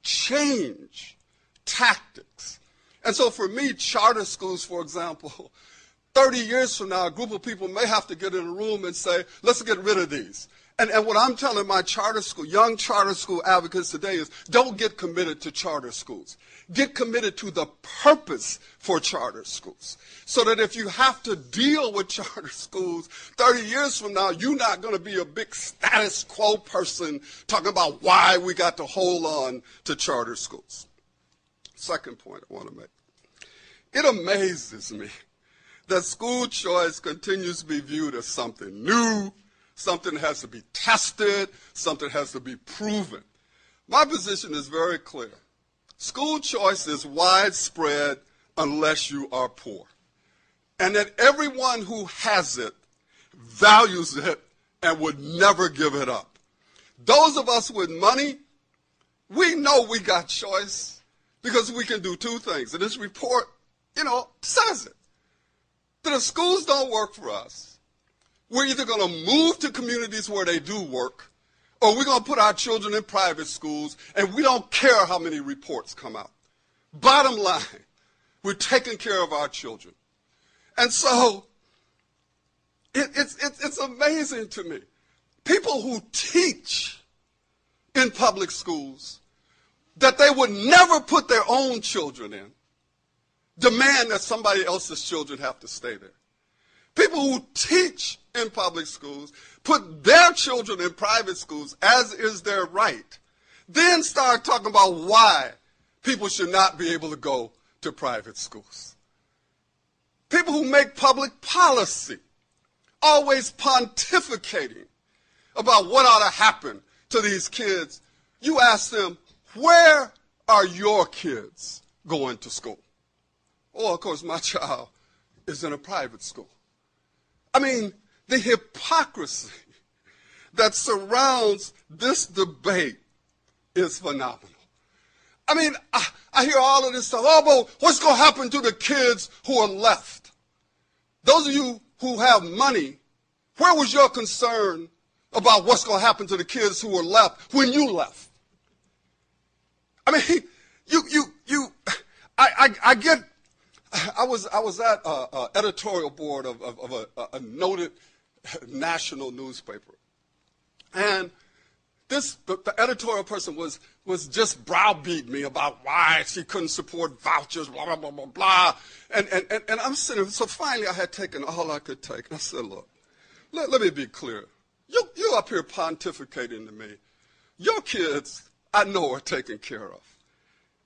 change tactics. And so for me, charter schools, for example, 30 years from now, a group of people may have to get in a room and say, let's get rid of these. And what I'm telling my young charter school advocates today is don't get committed to charter schools. Get committed to the purpose for charter schools. So that if you have to deal with charter schools 30 years from now, you're not going to be a big status quo person talking about why we got to hold on to charter schools. Second point I want to make. It amazes me that school choice continues to be viewed as something new, something has to be tested, something has to be proven. My position is very clear. School choice is widespread unless you are poor. And that everyone who has it values it and would never give it up. Those of us with money, we know we got choice because we can do two things. And this report, says it. That if schools don't work for us, we're either going to move to communities where they do work, or we're going to put our children in private schools, and we don't care how many reports come out. Bottom line, we're taking care of our children. And so it's amazing to me. People who teach in public schools that they would never put their own children in demand that somebody else's children have to stay there. People who teach in public schools put their children in private schools, as is their right, then start talking about why people should not be able to go to private schools. People who make public policy, always pontificating about what ought to happen to these kids. You ask them, where are your kids going to school? Oh, of course, my child is in a private school. I mean, the hypocrisy that surrounds this debate is phenomenal. I mean, I hear all of this stuff. Oh, but what's going to happen to the kids who are left? Those of you who have money, where was your concern about what's going to happen to the kids who were left when you left? I mean, I get. I was at an editorial board of a noted national newspaper, and the editorial person was just browbeating me about why she couldn't support vouchers, blah blah blah blah blah, and I'm sitting. So finally, I had taken all I could take, and I said, "Look, let me be clear. You up here pontificating to me. Your kids, I know, are taken care of.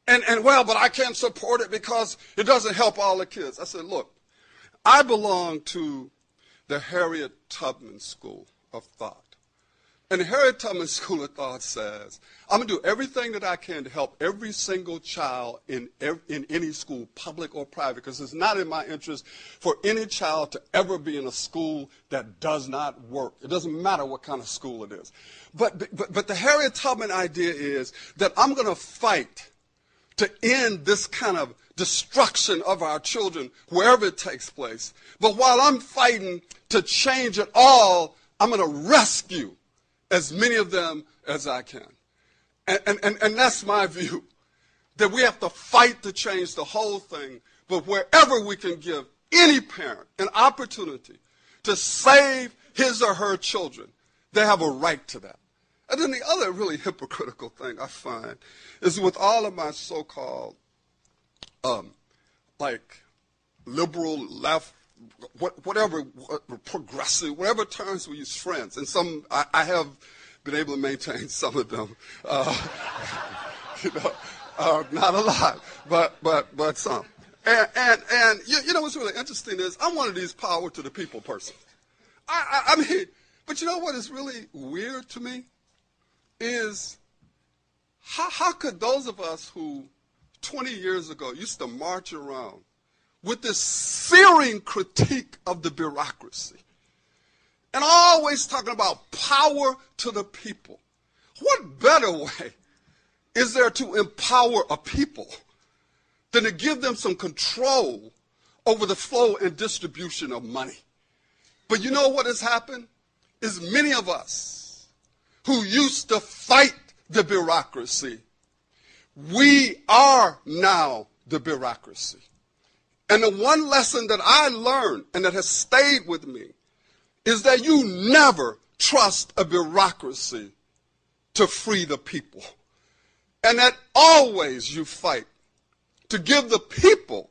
And well, but I can't support it because it doesn't help all the kids." I said, look, I belong to the Harriet Tubman School of Thought. And the Harriet Tubman School of Thought says, I'm going to do everything that I can to help every single child in any school, public or private, because it's not in my interest for any child to ever be in a school that does not work. It doesn't matter what kind of school it is. But the Harriet Tubman idea is that I'm going to fight to end this kind of destruction of our children wherever it takes place. But while I'm fighting to change it all, I'm going to rescue as many of them as I can. And that's my view, that we have to fight to change the whole thing, but wherever we can give any parent an opportunity to save his or her children, they have a right to that. And then the other really hypocritical thing I find is with all of my so-called, like, liberal, left, whatever, progressive, whatever terms we use, friends, and some, I have been able to maintain some of them, not a lot, but some. And you know what's really interesting is I'm one of these power to the people persons. I mean, but you know what is really weird to me is how could those of us who 20 years ago used to march around with this searing critique of the bureaucracy and always talking about power to the people, what better way is there to empower a people than to give them some control over the flow and distribution of money? But you know what has happened is many of us who used to fight the bureaucracy, we are now the bureaucracy. And the one lesson that I learned and that has stayed with me is that you never trust a bureaucracy to free the people. And that always you fight to give the people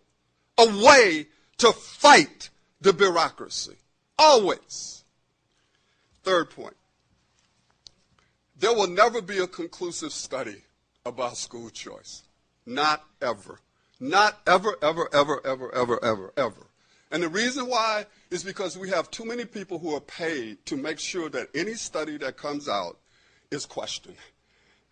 a way to fight the bureaucracy. Always. Third point. There will never be a conclusive study about school choice. Not ever. Not ever, ever, ever, ever, ever, ever, ever. And the reason why is because we have too many people who are paid to make sure that any study that comes out is questioned.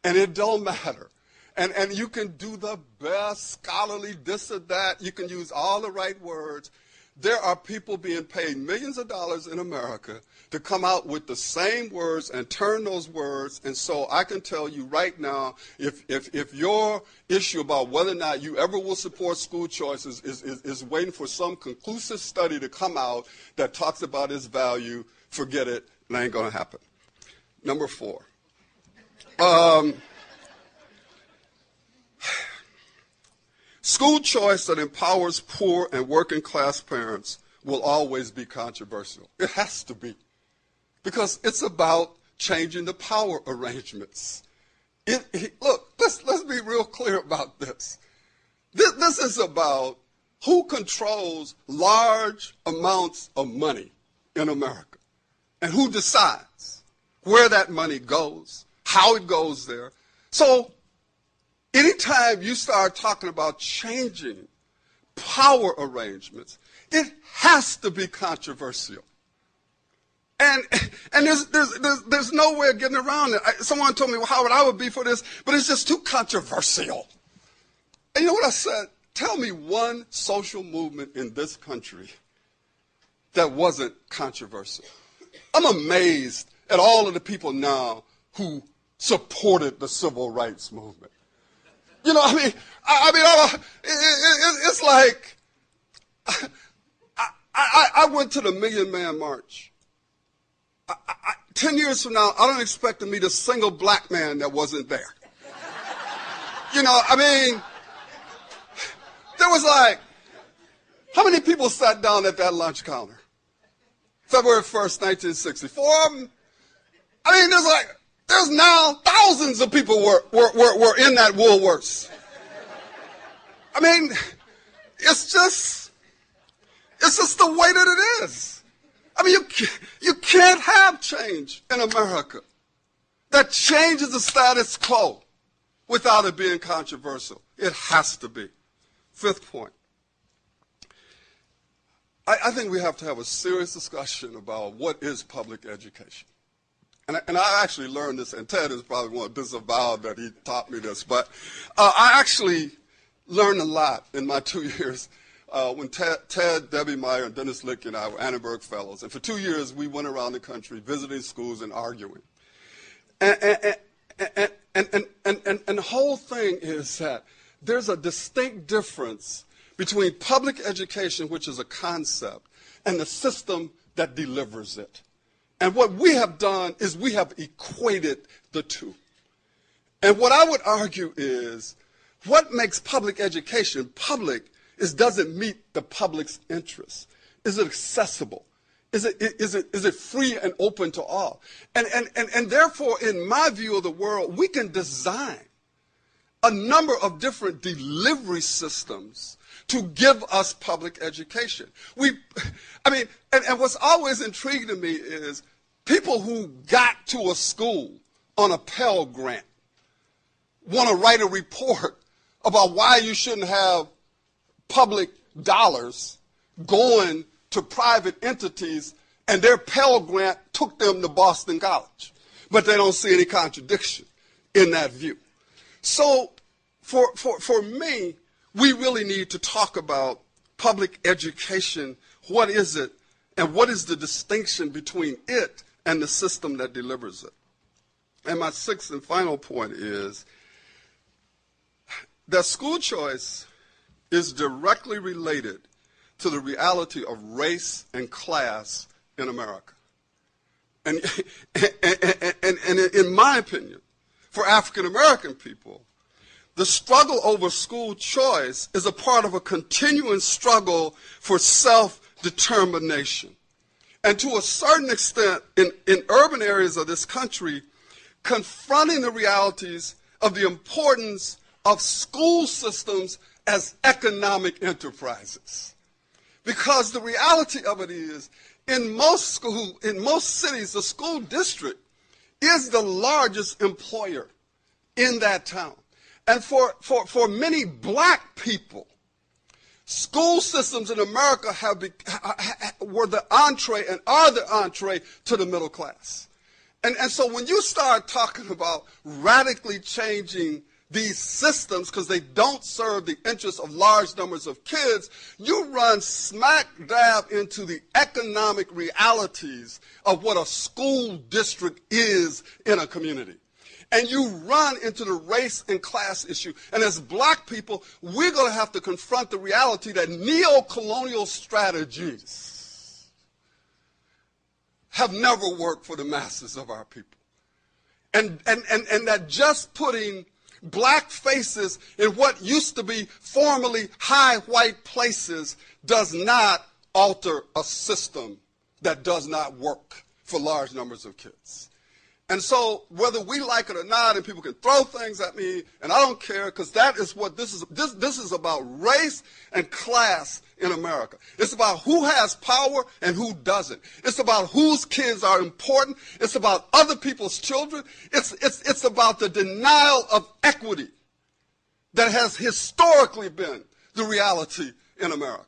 And it don't matter. And you can do the best scholarly this or that. You can use all the right words. There are people being paid millions of dollars in America to come out with the same words and turn those words. And so I can tell you right now, if your issue about whether or not you ever will support school choices is waiting for some conclusive study to come out that talks about its value, forget it, it ain't going to happen. Number 4. School choice that empowers poor and working class parents will always be controversial. It has to be. Because it's about changing the power arrangements. Look, let's be real clear about this. This is about who controls large amounts of money in America and who decides where that money goes, how it goes there. So anytime you start talking about changing power arrangements, it has to be controversial. And there's no way of getting around it. Someone told me, well, Howard, I would be for this, but it's just too controversial. And you know what I said? Tell me one social movement in this country that wasn't controversial. I'm amazed at all of the people now who supported the civil rights movement. You know, it's like I went to the Million Man March. 10 years from now, I don't expect to meet a single black man that wasn't there. You know, there was like, how many people sat down at that lunch counter? February 1st, 1964. There's now thousands of people were in that Woolworths. It's just the way that it is. You can't have change in America that changes the status quo without it being controversial. It has to be. 5th point. I think we have to have a serious discussion about what is public education. And I actually learned this, and Ted is probably one to disavow that he taught me this, but I actually learned a lot in my 2 years when Ted, Debbie Meyer, and Dennis Lick and I were Annenberg Fellows. And for 2 years, we went around the country visiting schools and arguing. And the whole thing is that there's a distinct difference between public education, which is a concept, and the system that delivers it. And what we have done is we have equated the two. And what I would argue is what makes public education public does it meet the public's interests? Is it accessible? Is it free and open to all? And therefore, in my view of the world, we can design a number of different delivery systems to give us public education. And what's always intriguing to me is people who got to a school on a Pell Grant want to write a report about why you shouldn't have public dollars going to private entities, and their Pell Grant took them to Boston College. But they don't see any contradiction in that view. So for me, we really need to talk about public education. What is it, and what is the distinction between it and the system that delivers it? And my 6th and final point is that school choice is directly related to the reality of race and class in America. And in my opinion, for African American people, the struggle over school choice is a part of a continuing struggle for self-determination. And to a certain extent, in urban areas of this country, confronting the realities of the importance of school systems as economic enterprises. Because the reality of it is, in most cities, the school district is the largest employer in that town. And for many black people, school systems in America were the entree and are the entree to the middle class. And so when you start talking about radically changing these systems because they don't serve the interests of large numbers of kids, you run smack dab into the economic realities of what a school district is in a community. And you run into the race and class issue. And as black people, we're going to have to confront the reality that neo-colonial strategies have never worked for the masses of our people. And that just putting black faces in what used to be formerly high white places does not alter a system that does not work for large numbers of kids. And so whether we like it or not, and people can throw things at me, and I don't care, because that is what this is. This is about race and class in America. It's about who has power and who doesn't. It's about whose kids are important. It's about other people's children. It's about the denial of equity that has historically been the reality in America.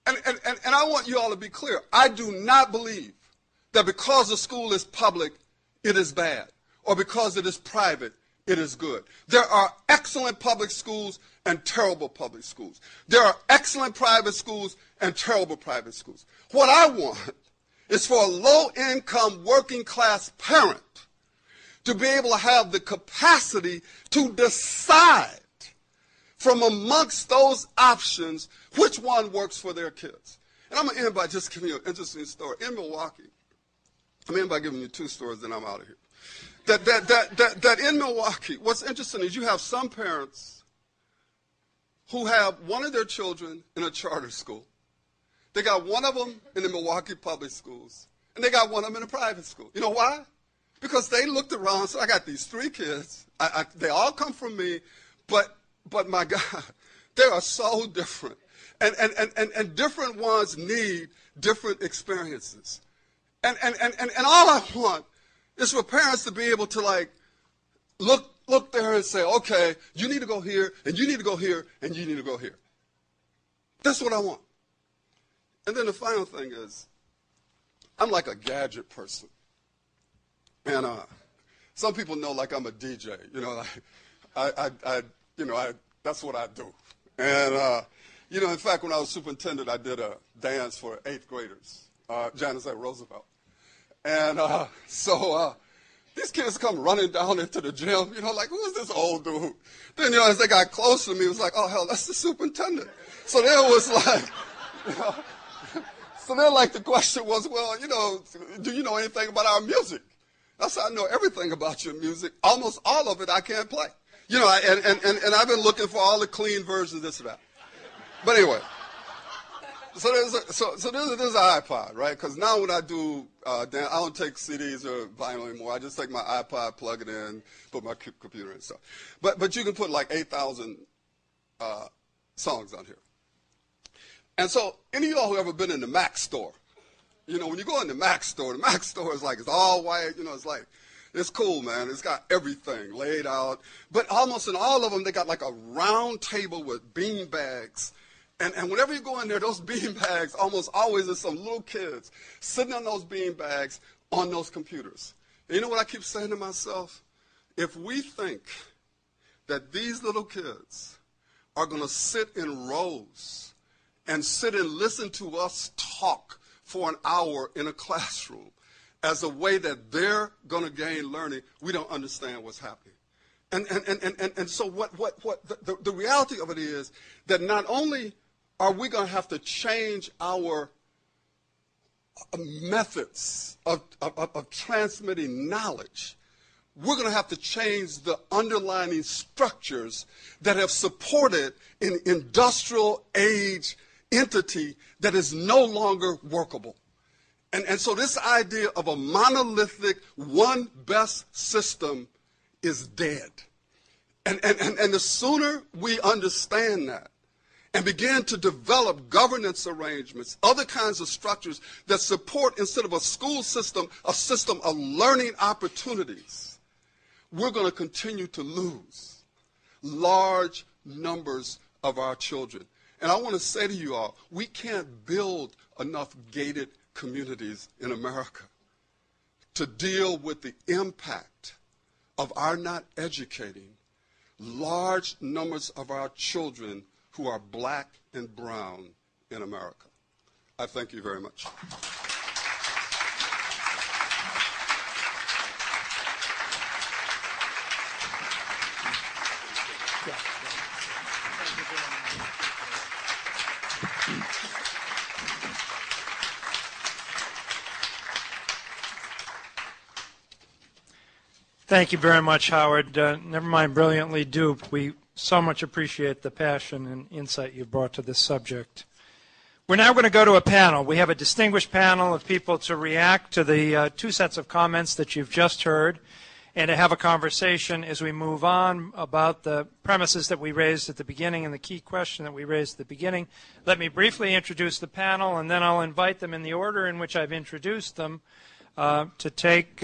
And I want you all to be clear. I do not believe that because a school is public, it is bad, or because it is private, it is good. There are excellent public schools and terrible public schools. There are excellent private schools and terrible private schools. What I want is for a low-income, working-class parent to be able to have the capacity to decide from amongst those options which one works for their kids. And I'm going to end by just giving you an interesting story. In Milwaukee, I'm going to end by giving you two stories, then I'm out of here. That in Milwaukee, what's interesting is you have some parents who have one of their children in a charter school. They got one of them in the Milwaukee public schools, and they got one of them in a private school. You know why? Because they looked around and said, I got these three kids. They all come from me, but my God, they are so different. And different ones need different experiences. And all I want is for parents to be able to, like, look there and say, okay, you need to go here, and you need to go here, and you need to go here. That's what I want. And then the final thing is, I'm like a gadget person. And some people know, like, I'm a DJ. You know, that's what I do. And, in fact, when I was superintendent, I did a dance for 8th graders, Janice A. Roosevelt. And so these kids come running down into the gym, like, who is this old dude? Then, as they got close to me, it was like, oh, hell, that's the superintendent. So then it was like, so then, like, the question was, well, do you know anything about our music? I said, I know everything about your music. Almost all of it I can't play. And I've been looking for all the clean versions, this and that. But anyway. So there's an iPod, right? Because now when I do, I don't take CDs or vinyl anymore. I just take my iPod, plug it in, put my computer in and stuff. But you can put like 8,000 songs on here. And so any of y'all who ever been in the Mac store, when you go in the Mac store is like, it's all white, it's like, it's cool, man. It's got everything laid out. But almost in all of them, they got like a round table with bean bags. And whenever you go in there, those bean bags, almost always there's some little kids sitting on those bean bags on those computers. And you know what I keep saying to myself? If we think that these little kids are going to sit in rows and sit and listen to us talk for an hour in a classroom as a way that they're going to gain learning, we don't understand what's happening. And so the reality of it is that not only are we going to have to change our methods of transmitting knowledge, we're going to have to change the underlying structures that have supported an industrial age entity that is no longer workable. And so this idea of a monolithic, one best system is dead. And the sooner we understand that and begin to develop governance arrangements, other kinds of structures that support, instead of a school system, a system of learning opportunities, we're going to continue to lose large numbers of our children. And I want to say to you all, we can't build enough gated communities in America to deal with the impact of our not educating large numbers of our children who are black and brown in America. I thank you very much. Thank you very much, Howard. Never mind brilliantly duped. We so much appreciate the passion and insight you've brought to this subject. We're now going to go to a panel. We have a distinguished panel of people to react to the two sets of comments that you've just heard and to have a conversation as we move on about the premises that we raised at the beginning and the key question that we raised at the beginning. Let me briefly introduce the panel, and then I'll invite them in the order in which I've introduced them to take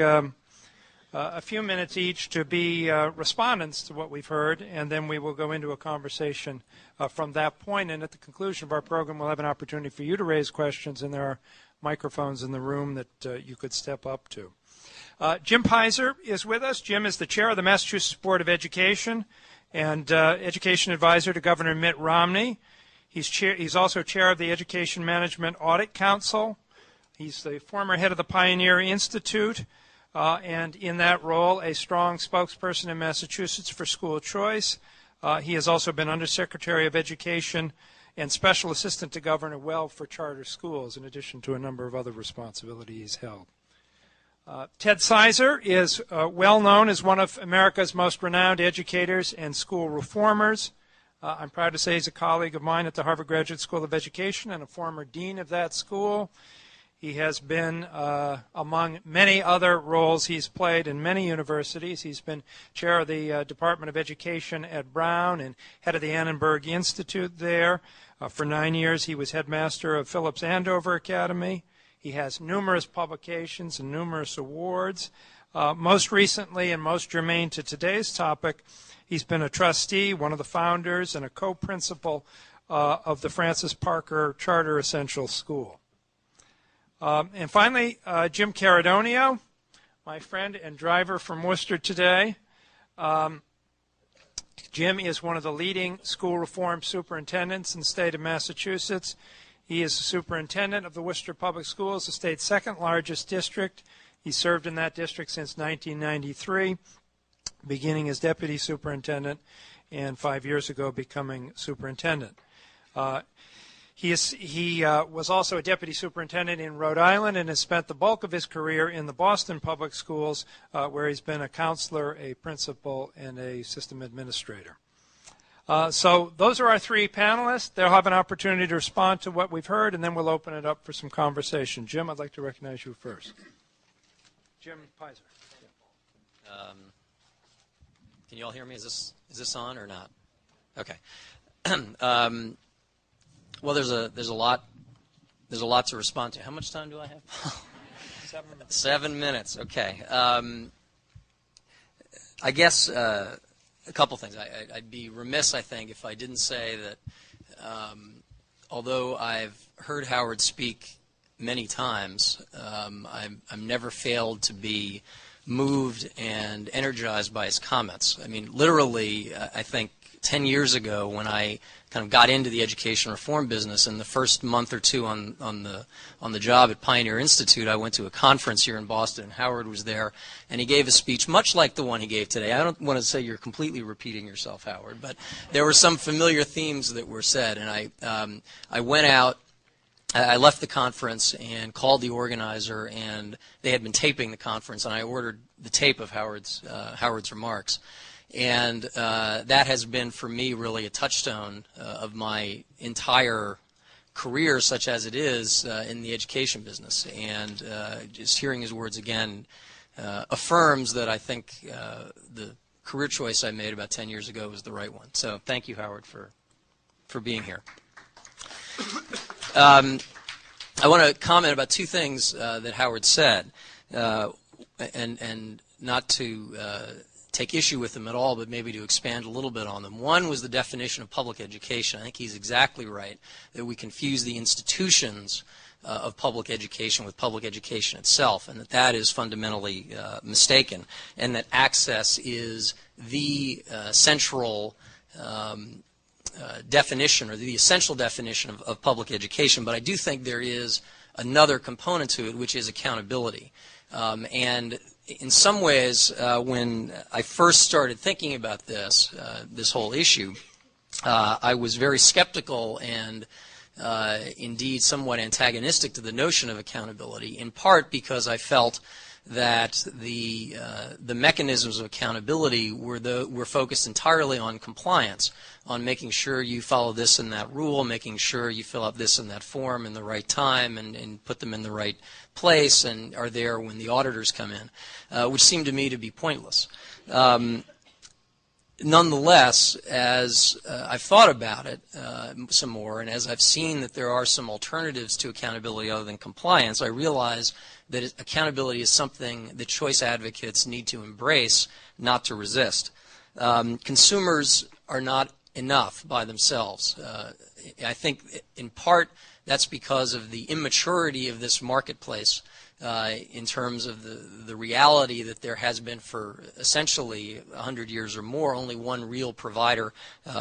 a few minutes each to be respondents to what we've heard, and then we will go into a conversation from that point. And at the conclusion of our program, we'll have an opportunity for you to raise questions, and there are microphones in the room that you could step up to. Jim Pizer is with us. Jim is the chair of the Massachusetts Board of Education and education advisor to Governor Mitt Romney. He's also chair of the Education Management Audit Council. He's the former head of the Pioneer Institute, and in that role, a strong spokesperson in Massachusetts for school choice. He has also been Undersecretary of Education and Special Assistant to Governor Weld for charter schools, in addition to a number of other responsibilities he's held. Ted Sizer is well known as one of America's most renowned educators and school reformers. I'm proud to say he's a colleague of mine at the Harvard Graduate School of Education and a former dean of that school. He has been, among many other roles he's played in many universities. He's been chair of the Department of Education at Brown and head of the Annenberg Institute there. For 9 years, he was headmaster of Phillips Andover Academy. He has numerous publications and numerous awards. Most recently, and most germane to today's topic, he's been a trustee, one of the founders, and a co-principal of the Francis Parker Charter Essential School. And finally, Jim Caradonio, my friend and driver from Worcester today. Jim is one of the leading school reform superintendents in the state of Massachusetts. He is the superintendent of the Worcester Public Schools, the state's second largest district. He served in that district since 1993, beginning as deputy superintendent and 5 years ago becoming superintendent. He was also a deputy superintendent in Rhode Island and has spent the bulk of his career in the Boston Public Schools, where he's been a counselor, a principal, and a system administrator. So those are our three panelists. They'll have an opportunity to respond to what we've heard, and then we'll open it up for some conversation. Jim, I'd like to recognize you first. Jim Pizer. Can you all hear me? Is this on or not? Okay. Well, there's a lot to respond to. How much time do I have? 7 minutes. 7 minutes. Okay. I guess a couple things. I'd be remiss, I think, if I didn't say that although I've heard Howard speak many times, I'm never failed to be moved and energized by his comments. I mean, literally, I think 10 years ago when I kind of got into the education reform business, in the first month or two on the job at Pioneer Institute, I went to a conference here in Boston, and Howard was there, and he gave a speech much like the one he gave today. I don't want to say you're completely repeating yourself, Howard, but there were some familiar themes that were said, and I went out. I left the conference and called the organizer, and they had been taping the conference, and I ordered the tape of Howard's remarks. And that has been, for me, really a touchstone of my entire career, such as it is in the education business. And just hearing his words again affirms that I think the career choice I made about 10 years ago was the right one. So thank you, Howard, for being here. I want to comment about two things that Howard said, and not to take issue with them at all, but maybe to expand a little bit on them. One was the definition of public education. I think he's exactly right that we confuse the institutions of public education with public education itself, and that is fundamentally mistaken, and that access is the central definition, or the essential definition of public education. But I do think there is another component to it, which is accountability. And in some ways, when I first started thinking about this whole issue, I was very skeptical and indeed somewhat antagonistic to the notion of accountability, in part because I felt that the mechanisms of accountability were focused entirely on compliance, on making sure you follow this and that rule, making sure you fill out this and that form in the right time and put them in the right place and are there when the auditors come in, which seemed to me to be pointless. Nonetheless, as I've thought about it some more, and as I've seen that there are some alternatives to accountability other than compliance, I realize that accountability is something that choice advocates need to embrace, not to resist. Consumers are not enough by themselves. I think in part that's because of the immaturity of this marketplace in terms of the reality that there has been for essentially 100 years or more only one real provider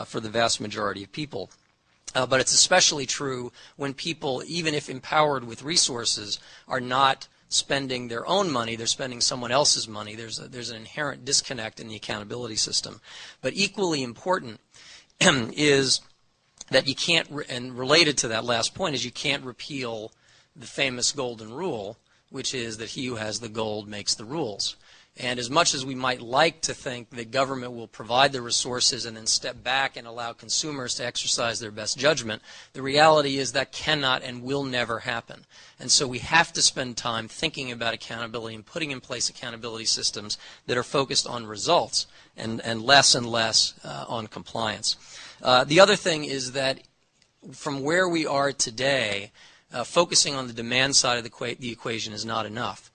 for the vast majority of people. But it's especially true when people, even if empowered with resources, are not spending their own money, they're spending someone else's money. There's an inherent disconnect in the accountability system. But equally important is that you can't, and related to that last point, is you can't repeal the famous golden rule, which is that he who has the gold makes the rules. And as much as we might like to think that government will provide the resources and then step back and allow consumers to exercise their best judgment, the reality is that cannot and will never happen. And so we have to spend time thinking about accountability and putting in place accountability systems that are focused on results and less on compliance. The other thing is that from where we are today, focusing on the demand side of the equation is not enough.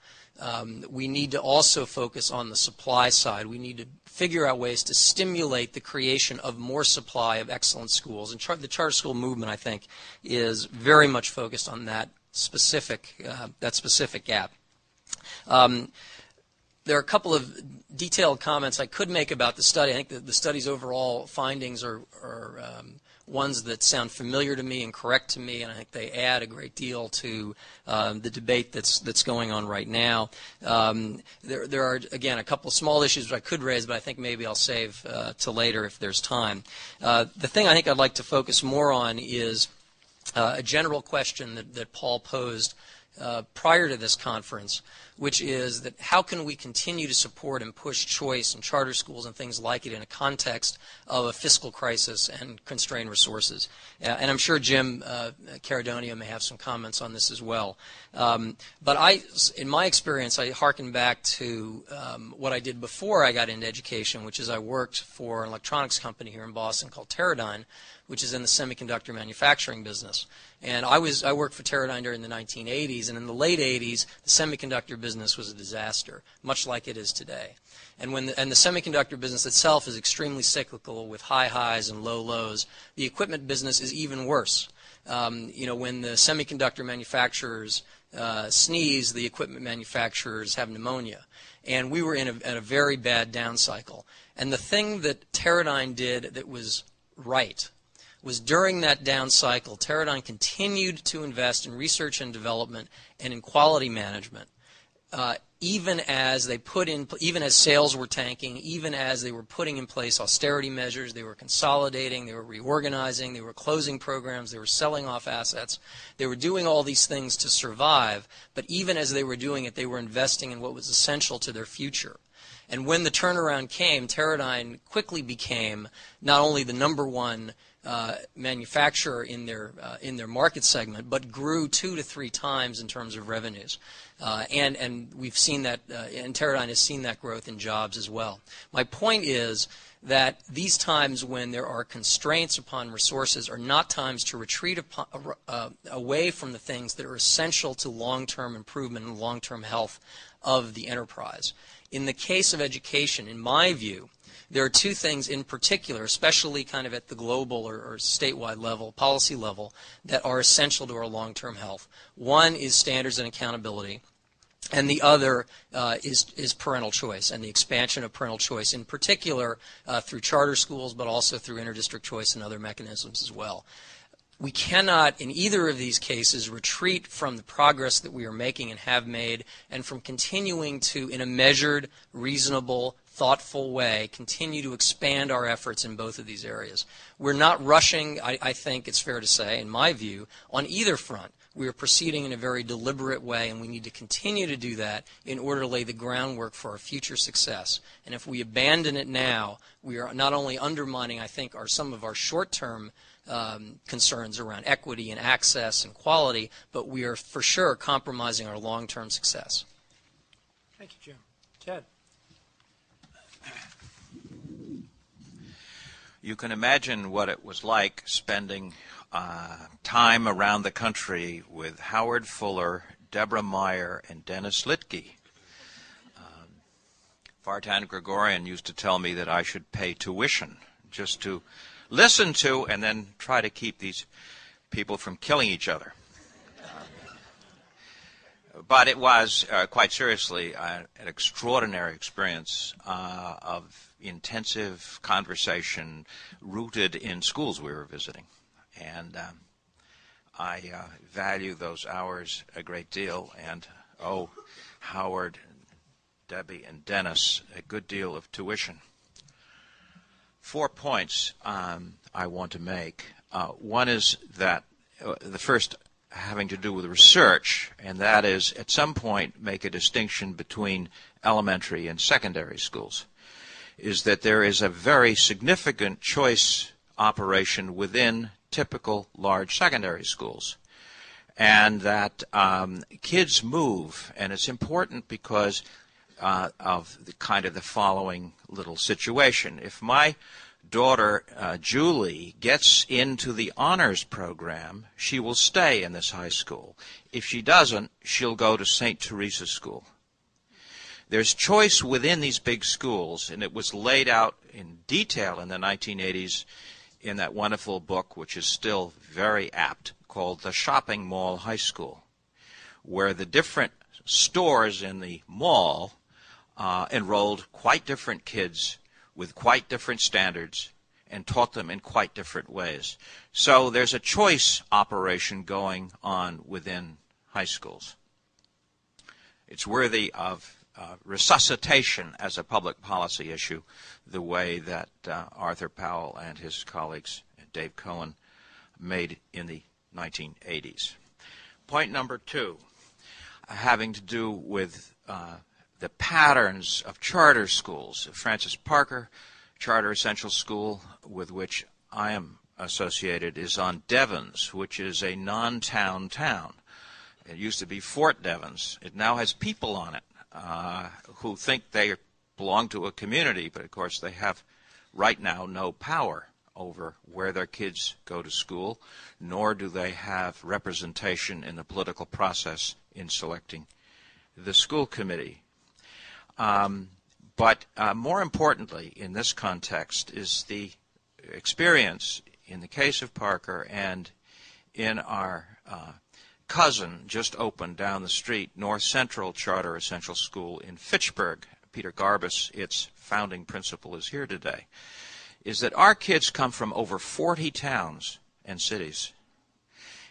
We need to also focus on the supply side. We need to figure out ways to stimulate the creation of more supply of excellent schools. And the charter school movement, I think, is very much focused on that specific gap. There are a couple of detailed comments I could make about the study. I think that the study's overall findings are ones that sound familiar to me and correct to me, and I think they add a great deal to the debate that's going on right now. There are, again, a couple of small issues that I could raise, but I think maybe I'll save to later if there's time. The thing I think I'd like to focus more on is a general question that Paul posed prior to this conference, which is that how can we continue to support and push choice and charter schools and things like it in a context of a fiscal crisis and constrained resources? And I'm sure Jim Caradonia may have some comments on this as well. But in my experience, I hearken back to what I did before I got into education, which is I worked for an electronics company here in Boston called Teradyne, which is in the semiconductor manufacturing business. And I worked for Teradyne during the 1980s, and in the late 80s, the semiconductor business was a disaster, much like it is today. And the semiconductor business itself is extremely cyclical with high highs and low lows. The equipment business is even worse. When the semiconductor manufacturers sneeze, the equipment manufacturers have pneumonia. And we were in a very bad down cycle. And the thing that Teradyne did that was right was during that down cycle, Teradyne continued to invest in research and development and in quality management, even as sales were tanking, even as they were putting in place austerity measures, they were consolidating, they were reorganizing, they were closing programs, they were selling off assets. They were doing all these things to survive, but even as they were doing it, they were investing in what was essential to their future. And when the turnaround came, Teradyne quickly became not only the number one manufacturer in their market segment, but grew 2 to 3 times in terms of revenues, and we've seen that, and Teradyne has seen that growth in jobs as well. My point is that these times when there are constraints upon resources are not times to retreat away from the things that are essential to long-term improvement and long-term health of the enterprise. In the case of education, in my view, there are 2 things in particular, especially kind of at the global or statewide level, policy level, that are essential to our long-term health. One is standards and accountability, and the other is parental choice and the expansion of parental choice, in particular through charter schools, but also through interdistrict choice and other mechanisms as well. We cannot, in either of these cases, retreat from the progress that we are making and have made, and from continuing to, in a measured, reasonable, thoughtful way, continue to expand our efforts in both of these areas. We're not rushing, I think it's fair to say, in my view, on either front. We are proceeding in a very deliberate way, and we need to continue to do that in order to lay the groundwork for our future success. And if we abandon it now, we are not only undermining, I think, some of our short-term concerns around equity and access and quality, but we are for sure compromising our long-term success. Thank you, Jim. Ted. You can imagine what it was like spending time around the country with Howard Fuller, Deborah Meyer, and Dennis Litke. Vartan Gregorian used to tell me that I should pay tuition just to listen to and then try to keep these people from killing each other. But it was, quite seriously, an extraordinary experience of intensive conversation rooted in schools we were visiting. And I value those hours a great deal, and owe Howard, Debbie, and Dennis a good deal of tuition. 4 points I want to make. One is that the first having to do with research, and that is at some point make a distinction between elementary and secondary schools, is that there is a very significant choice operation within typical large secondary schools, and that kids move, and it's important because of the following little situation. If my daughter Julie gets into the honors program, she will stay in this high school. If she doesn't, she'll go to St. Teresa's School. There's choice within these big schools, and it was laid out in detail in the 1980s in that wonderful book, which is still very apt, called The Shopping Mall High School, where the different stores in the mall enrolled quite different kids with quite different standards and taught them in quite different ways. So there's a choice operation going on within high schools. It's worthy of resuscitation as a public policy issue, the way that Arthur Powell and his colleagues, Dave Cohen, made in the 1980s. Point number 2, having to do with the patterns of charter schools. Francis Parker Charter Essential School, with which I am associated, is on Devons, which is a non-town town. It used to be Fort Devens. It now has people on it who think they belong to a community, but of course they have right now no power over where their kids go to school, nor do they have representation in the political process in selecting the school committee. But more importantly in this context is the experience in the case of Parker and in our cousin just opened down the street, North Central Charter Essential School in Fitchburg. Peter Garbus, its founding principal, is here today, is that our kids come from over 40 towns and cities.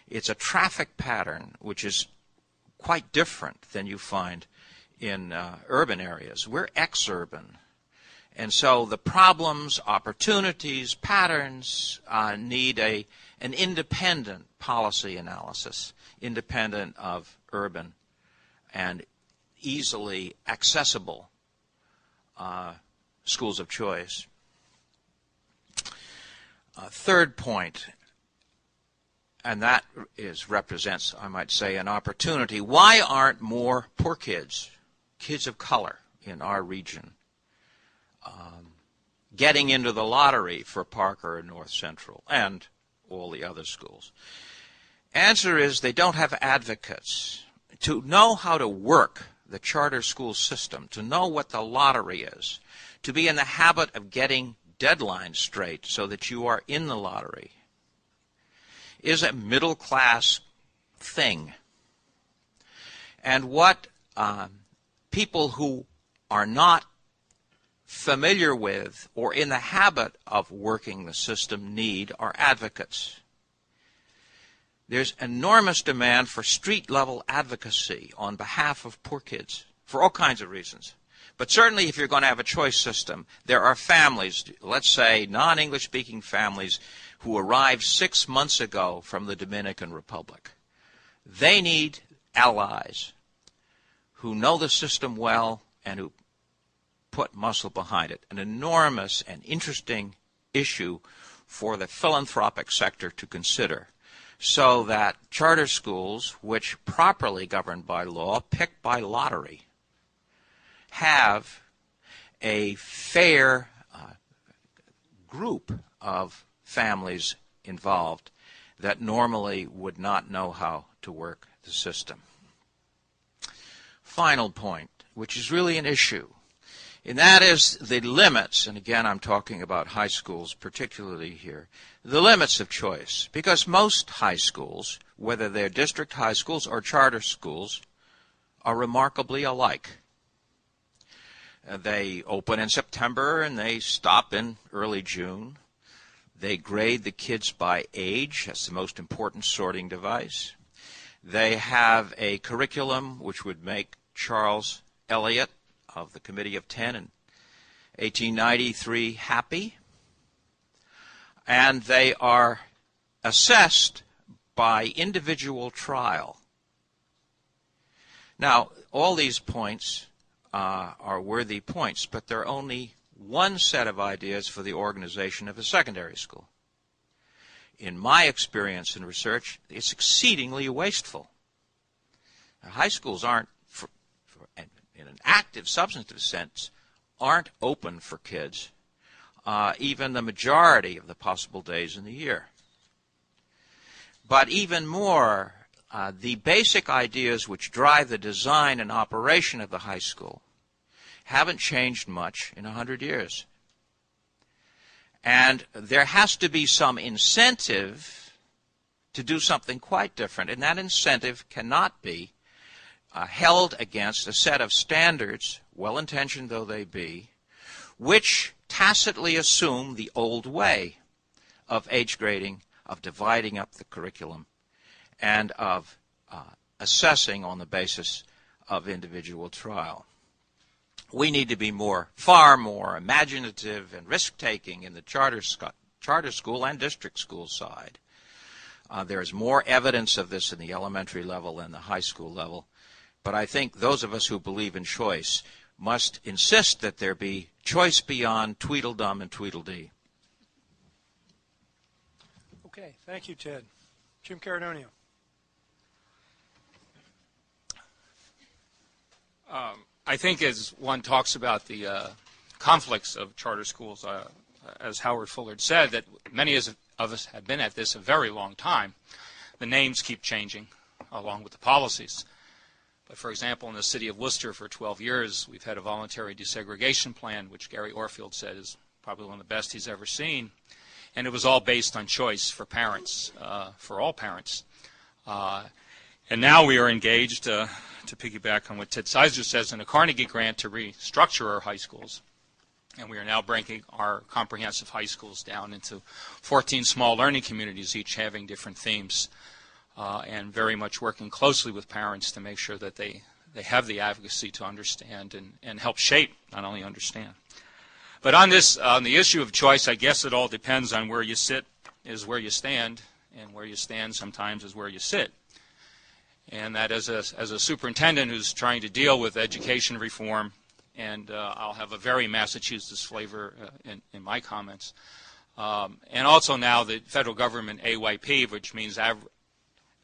It's a traffic pattern which is quite different than you find in urban areas. We're exurban. And so the problems, opportunities, patterns need an independent policy analysis, independent of urban and easily accessible schools of choice. Third point, and that represents, I might say, an opportunity. Why aren't more poor kids, kids of color in our region, getting into the lottery for Parker and North Central and all the other schools? Answer is they don't have advocates. To know how to work the charter school system, to know what the lottery is, to be in the habit of getting deadlines straight so that you are in the lottery, is a middle-class thing. And what people who are not familiar with or in the habit of working the system need are advocates. There's enormous demand for street-level advocacy on behalf of poor kids for all kinds of reasons. But certainly if you're going to have a choice system, there are families, let's say non-English-speaking families, who arrived 6 months ago from the Dominican Republic. They need allies who know the system well and who put muscle behind it. An enormous and interesting issue for the philanthropic sector to consider, so that charter schools, which properly governed by law, picked by lottery, have a fair group of families involved that normally would not know how to work the system. Final point, which is really an issue, and that is the limits, and again I'm talking about high schools particularly here, the limits of choice, because most high schools, whether they're district high schools or charter schools, are remarkably alike. They open in September and they stop in early June. They grade the kids by age. That's the most important sorting device. They have a curriculum which would make Charles Eliot of the Committee of 10 in 1893 happy. And they are assessed by individual trial. Now, all these points are worthy points, but they're only one set of ideas for the organization of a secondary school. In my experience in research, it's exceedingly wasteful. Now, high schools aren't, in an active, substantive sense, aren't open for kids even the majority of the possible days in the year. But even more, the basic ideas which drive the design and operation of the high school haven't changed much in 100 years. And there has to be some incentive to do something quite different, and that incentive cannot be held against a set of standards, well-intentioned though they be, which tacitly assume the old way of age grading, of dividing up the curriculum, and of assessing on the basis of individual trial. We need to be far more imaginative and risk-taking in the charter school and district school side. There is more evidence of this in the elementary level than the high school level. But I think those of us who believe in choice must insist that there be choice beyond Tweedledum and Tweedledee. Okay, thank you, Ted. Jim Caradonio. I think as one talks about the conflicts of charter schools, as Howard Fuller said, that many of us have been at this a very long time. The names keep changing along with the policies. But for example, in the city of Worcester for 12 years, we've had a voluntary desegregation plan, which Gary Orfield said is probably one of the best he's ever seen. And it was all based on choice for parents, for all parents. And now we are engaged, to piggyback on what Ted Sizer says, in a Carnegie grant to restructure our high schools. And we are now breaking our comprehensive high schools down into 14 small learning communities, each having different themes, and very much working closely with parents to make sure that they have the advocacy to understand and help shape, not only understand. But on the issue of choice, I guess it all depends on where you sit is where you stand, and where you stand sometimes is where you sit. And that as a superintendent who's trying to deal with education reform, and I'll have a very Massachusetts flavor in my comments, and also now the federal government AYP, which means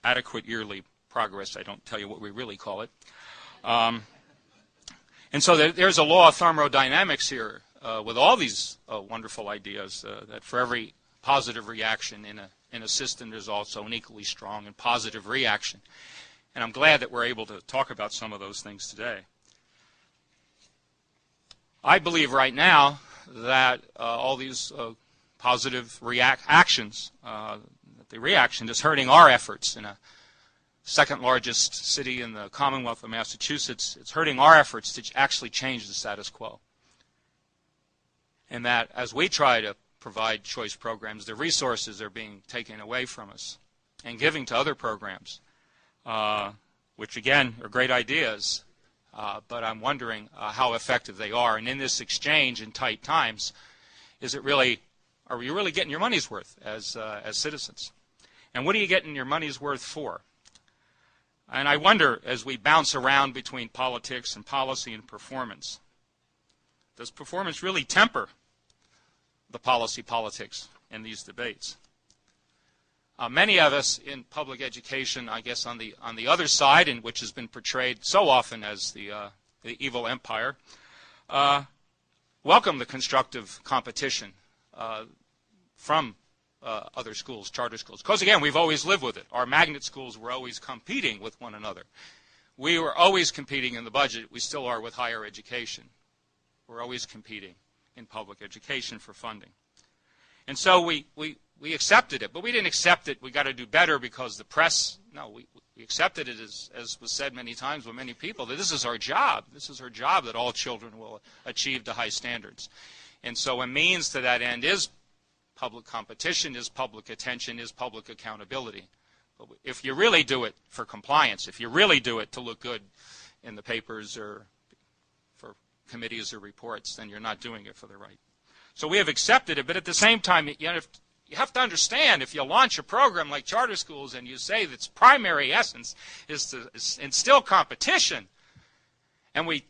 adequate yearly progress. I don't tell you what we really call it. And so there's a law of thermodynamics here with all these wonderful ideas, that for every positive reaction in a system, there's also an equally strong and positive reaction. And I'm glad that we're able to talk about some of those things today. I believe right now that all these positive actions, the reaction is hurting our efforts in a second largest city in the Commonwealth of Massachusetts. It's hurting our efforts to actually change the status quo. And that as we try to provide choice programs, the resources are being taken away from us and given to other programs, which again are great ideas, but I'm wondering how effective they are. And in this exchange in tight times, are you really getting your money's worth as citizens? And what are you getting your money's worth for? And I wonder, as we bounce around between politics and policy and performance, does performance really temper the policy politics in these debates? Many of us in public education, I guess on the other side, and which has been portrayed so often as the evil empire, welcome the constructive competition from other schools, charter schools. Because again, we've always lived with it. Our magnet schools were always competing with one another. We were always competing in the budget. We still are with higher education. We're always competing in public education for funding. And so we accepted it, but we didn't accept it. We got to do better because the press, no, we accepted it as was said many times by many people, that this is our job. This is our job, that all children will achieve the high standards. And so a means to that end is public competition, is public attention, is public accountability. But if you really do it for compliance, if you really do it to look good in the papers or for committees or reports, then you're not doing it for the right. So we have accepted it, but at the same time, you have to understand, if you launch a program like charter schools and you say that its primary essence is to instill competition, and we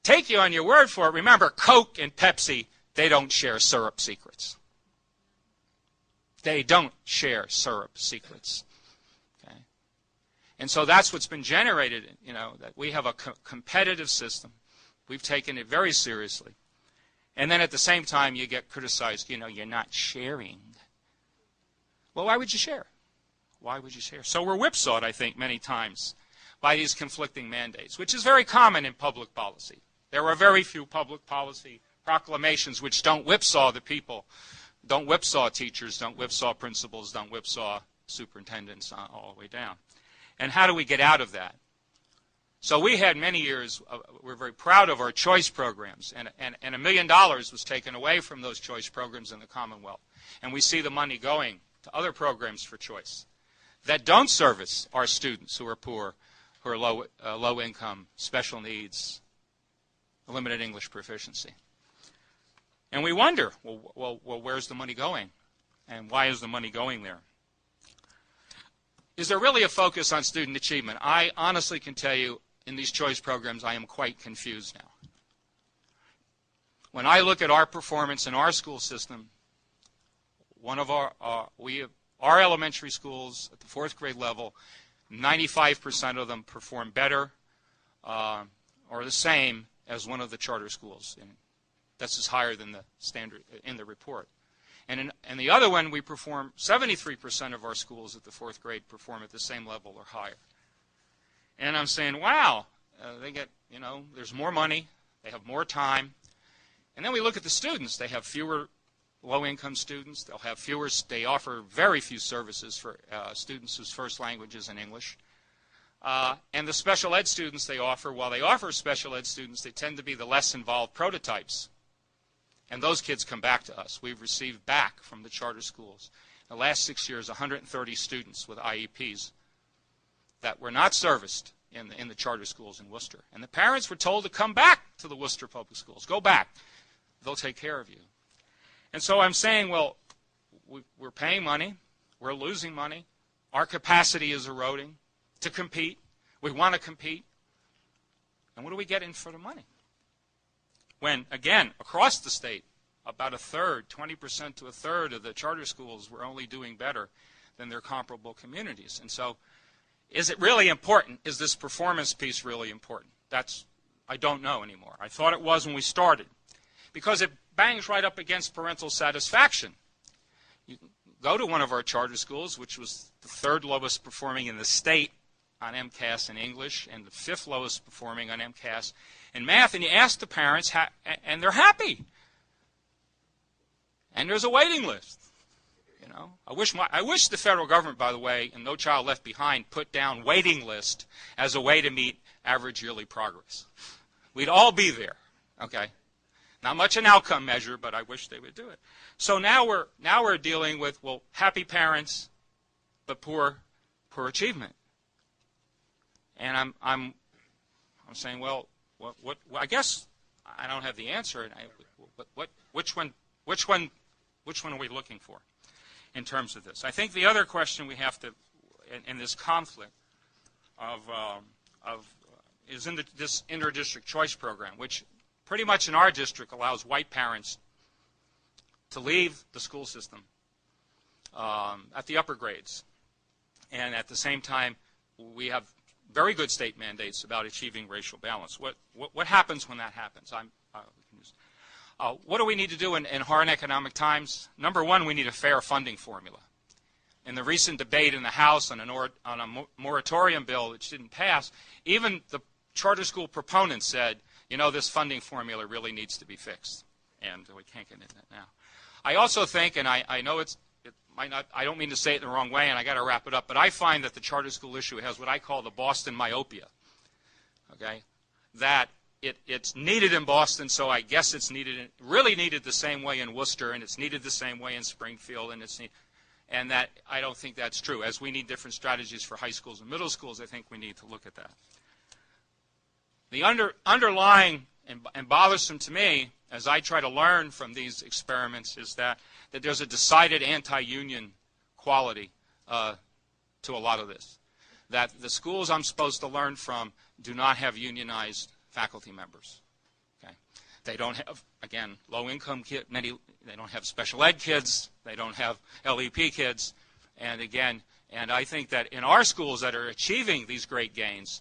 take you on your word for it, remember, Coke and Pepsi, they don't share syrup secrets. They don't share syrup secrets. Okay? And so that's what's been generated, that we have a competitive system. We've taken it very seriously. And then at the same time, you get criticized, you're not sharing. Well, why would you share? Why would you share? So we're whipsawed, I think, many times by these conflicting mandates, which is very common in public policy. There are very few public policy proclamations which don't whipsaw the people, don't whipsaw teachers, don't whipsaw principals, don't whipsaw superintendents all the way down. And how do we get out of that? So we had many years, we're very proud of our choice programs, and $1 million was taken away from those choice programs in the Commonwealth. And we see the money going to other programs for choice that don't service our students who are poor, who are low income, special needs, limited English proficiency. And we wonder, well, where's the money going? And why is the money going there? Is there really a focus on student achievement? I honestly can tell you, in these choice programs, I am quite confused now. When I look at our performance in our school system, one of our elementary schools at the 4th grade level, 95% of them perform better or the same as one of the charter schools. And that's just higher than the standard in the report. And the other one, we perform 73% of our schools at the 4th grade perform at the same level or higher. And I'm saying, wow, they get, there's more money, they have more time. And then we look at the students. They have fewer low-income students. They offer very few services for students whose first language is in English. And the special ed students they offer, while they offer special ed students, they tend to be the less involved prototypes. And those kids come back to us. We've received back from the charter schools, in the last 6 years, 130 students with IEPs that were not serviced in the charter schools in Worcester. And the parents were told to come back to the Worcester Public Schools. Go back. They'll take care of you. And so I'm saying, well, we're paying money. We're losing money. Our capacity is eroding to compete. We want to compete. And what do we get in for the money? When, again, across the state, about a third, 20% to a third of the charter schools were only doing better than their comparable communities. And so is it really important? Is this performance piece really important? I don't know anymore. I thought it was when we started, because it bangs right up against parental satisfaction. You go to one of our charter schools, which was the 3rd lowest performing in the state on MCAS in English and the 5th lowest performing on MCAS in math, and you ask the parents, and they're happy. And there's a waiting list. I wish the federal government, by the way, and No Child Left Behind, put down waiting list as a way to meet average yearly progress. We'd all be there, okay? Not much an outcome measure, but I wish they would do it. So now we're dealing with, well, happy parents, but poor achievement. And I'm saying, well, what I guess I don't have the answer. Which one are we looking for in terms of this? I think the other question we have to, in this conflict, is in this inter-district choice program, which pretty much in our district allows white parents to leave the school system at the upper grades. And at the same time, we have very good state mandates about achieving racial balance. What happens when that happens? What do we need to do in hard economic times? Number one, we need a fair funding formula. In the recent debate in the House on a moratorium bill which didn't pass, even the charter school proponents said, you know, this funding formula really needs to be fixed. And we can't get into that now. I also think, and I know it might not, I don't mean to say it in the wrong way, and I got to wrap it up, but I find that the charter school issue has what I call the Boston myopia. Okay? That it's needed in Boston, so I guess it's really needed the same way in Worcester, and it's needed the same way in Springfield, and that I don't think that's true. As we need different strategies for high schools and middle schools, I think we need to look at that. The underlying and bothersome to me, as I try to learn from these experiments, is that there's a decided anti-union quality to a lot of this. That the schools I'm supposed to learn from do not have unionized faculty members. Okay? They don't have, again, low-income kids. They don't have special ed kids. They don't have LEP kids. And again, I think that in our schools that are achieving these great gains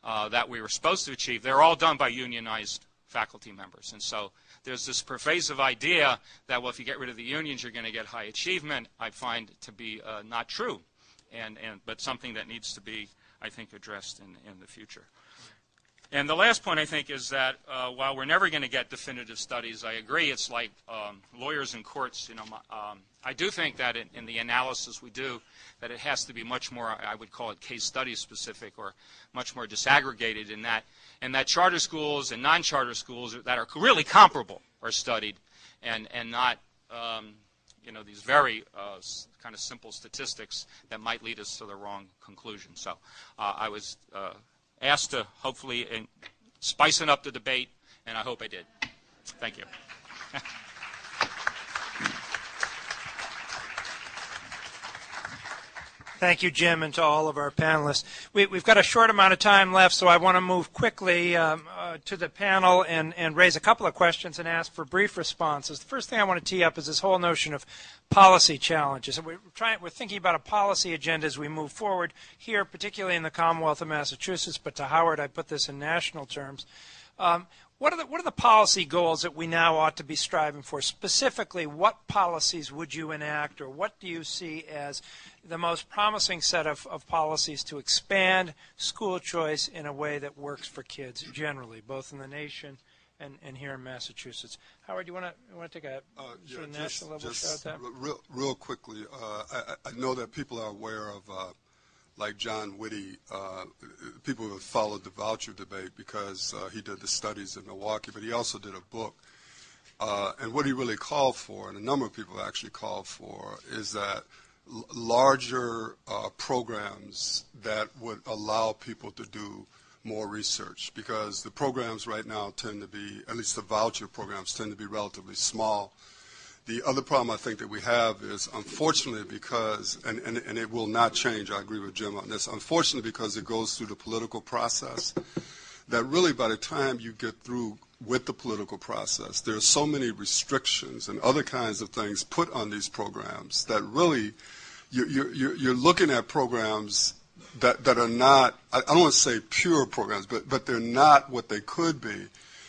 that we were supposed to achieve, they're all done by unionized faculty members. And so there's this pervasive idea that, well, if you get rid of the unions, you're going to get high achievement. I find to be not true, but something that needs to be, I think, addressed in the future. And the last point, I think, is that while we're never going to get definitive studies, I agree it's like lawyers in courts. You know, I do think that in the analysis we do, that it has to be much more, I would call it case study specific, or much more disaggregated in that charter schools and non-charter schools that are really comparable are studied, and not these very kind of simple statistics that might lead us to the wrong conclusion. So I was asked to hopefully spicing up the debate, and I hope I did. Thank you. Thank you, Jim, and to all of our panelists. We've got a short amount of time left, so I want to move quickly to the panel and raise a couple of questions and ask for brief responses. The first thing I want to tee up is this whole notion of policy challenges. We're thinking about a policy agenda as we move forward here, particularly in the Commonwealth of Massachusetts, but to Howard, I put this in national terms. What are the policy goals that we now ought to be striving for? Specifically, what policies would you enact, or what do you see as the most promising set of policies to expand school choice in a way that works for kids generally, both in the nation and here in Massachusetts? Howard, do you want to take a sort of national level shot at that? Real quickly, I know that people are aware of like John Whitty, people who have followed the voucher debate because he did the studies in Milwaukee, but he also did a book. And what he really called for, and a number of people actually called for, is that larger programs that would allow people to do more research, because the programs right now tend to be, at least the voucher programs, tend to be relatively small. The other problem I think that we have is, unfortunately, because, and it will not change, I agree with Jim on this, unfortunately because it goes through the political process, that really by the time you get through with the political process, there are so many restrictions and other kinds of things put on these programs that really you're looking at programs that are not, I don't want to say pure programs, but they're not what they could be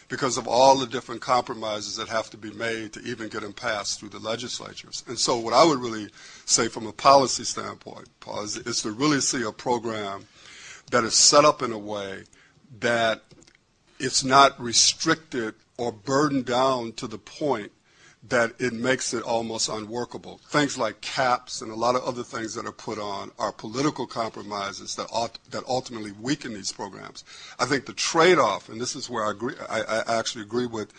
because of all the different compromises that have to be made to even get them passed through the legislatures. And so what I would really say from a policy standpoint, Paul, is to really see a program that is set up in a way that it's not restricted or burdened down to the point that it makes it almost unworkable. Things like caps and a lot of other things that are put on are political compromises that ultimately weaken these programs. I think the trade-off, and this is where I actually agree with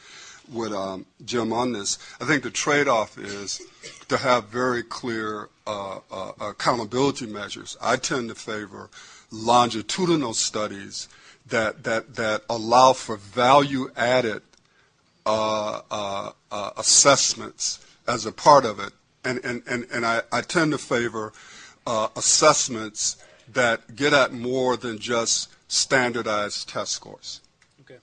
Jim on this, I think the trade-off is to have very clear accountability measures. I tend to favor longitudinal studies that allow for value-added assessments as a part of it, and I tend to favor assessments that get at more than just standardized test scores. Okay.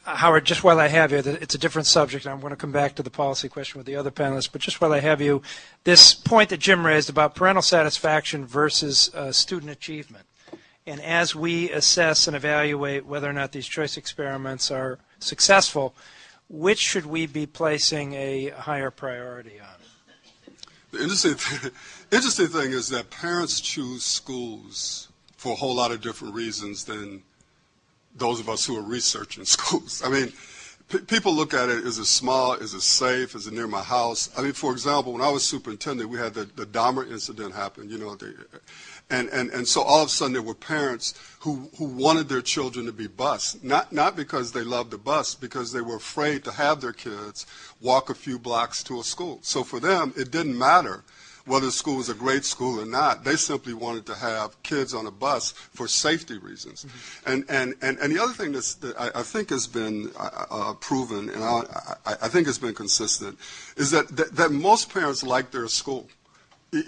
Howard, just while I have you, it's a different subject, and I'm going to come back to the policy question with the other panelists, but just while I have you, this point that Jim raised about parental satisfaction versus student achievement. And as we assess and evaluate whether or not these choice experiments are successful, which should we be placing a higher priority on? The interesting thing is that parents choose schools for a whole lot of different reasons than those of us who are researching schools. I mean, people look at it, is it small, is it safe, is it near my house? I mean, for example, when I was superintendent, we had the Dahmer incident happen, you know, and so all of a sudden there were parents who wanted their children to be bused, not because they loved the bus, because they were afraid to have their kids walk a few blocks to a school. So for them, it didn't matter whether the school was a great school or not. They simply wanted to have kids on a bus for safety reasons. Mm-hmm. And the other thing that I think has been proven, and I think has been consistent, is that most parents like their school.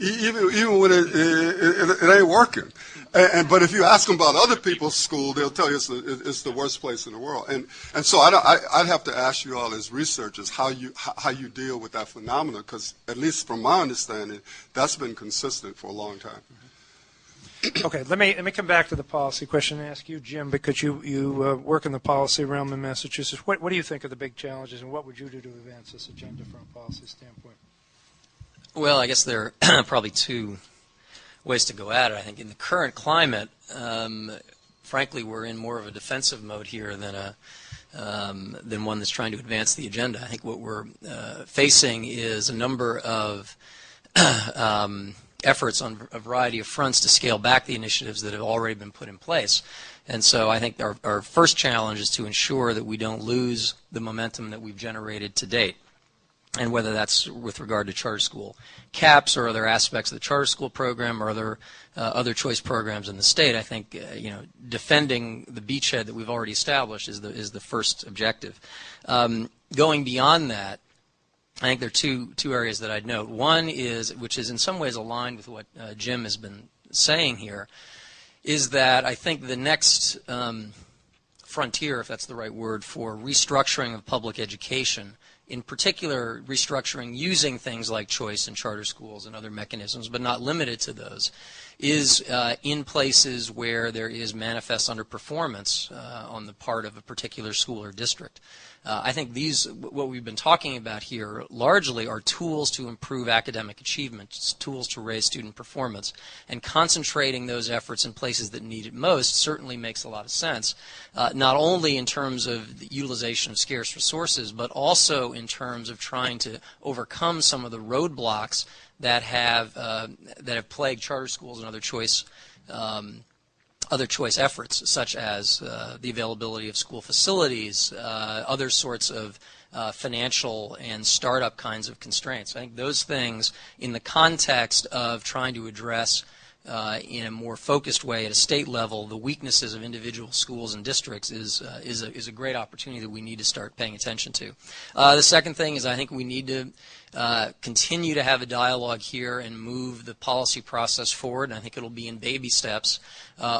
Even when it ain't working, but if you ask them about other people's school, they'll tell you it's the worst place in the world. And so I'd have to ask you all as researchers how you deal with that phenomenon, because at least from my understanding, that's been consistent for a long time. Okay, let me come back to the policy question and ask you, Jim, because you work in the policy realm in Massachusetts. What do you think are the big challenges, and what would you do to advance this agenda from a policy standpoint? Well, I guess there are probably two ways to go at it. I think in the current climate, frankly, we're in more of a defensive mode here than one that's trying to advance the agenda. I think what we're facing is a number of efforts on a variety of fronts to scale back the initiatives that have already been put in place. And so I think our first challenge is to ensure that we don't lose the momentum that we've generated to date. And whether that's with regard to charter school caps or other aspects of the charter school program or other choice programs in the state, I think defending the beachhead that we've already established is the first objective. Going beyond that, I think there are two areas that I'd note. One is, which is in some ways aligned with what Jim has been saying here, is that I think the next frontier, if that's the right word, for restructuring of public education, in particular restructuring using things like choice and charter schools and other mechanisms, but not limited to those, is in places where there is manifest underperformance on the part of a particular school or district. I think what we've been talking about here largely are tools to improve academic achievement, tools to raise student performance, and concentrating those efforts in places that need it most certainly makes a lot of sense, not only in terms of the utilization of scarce resources, but also in terms of trying to overcome some of the roadblocks that have plagued charter schools and other choice efforts, such as the availability of school facilities, other sorts of financial and startup kinds of constraints. I think those things, in the context of trying to address in a more focused way at a state level the weaknesses of individual schools and districts, is a great opportunity that we need to start paying attention to. The second thing is I think we need to continue to have a dialogue here and move the policy process forward, and I think it'll be in baby steps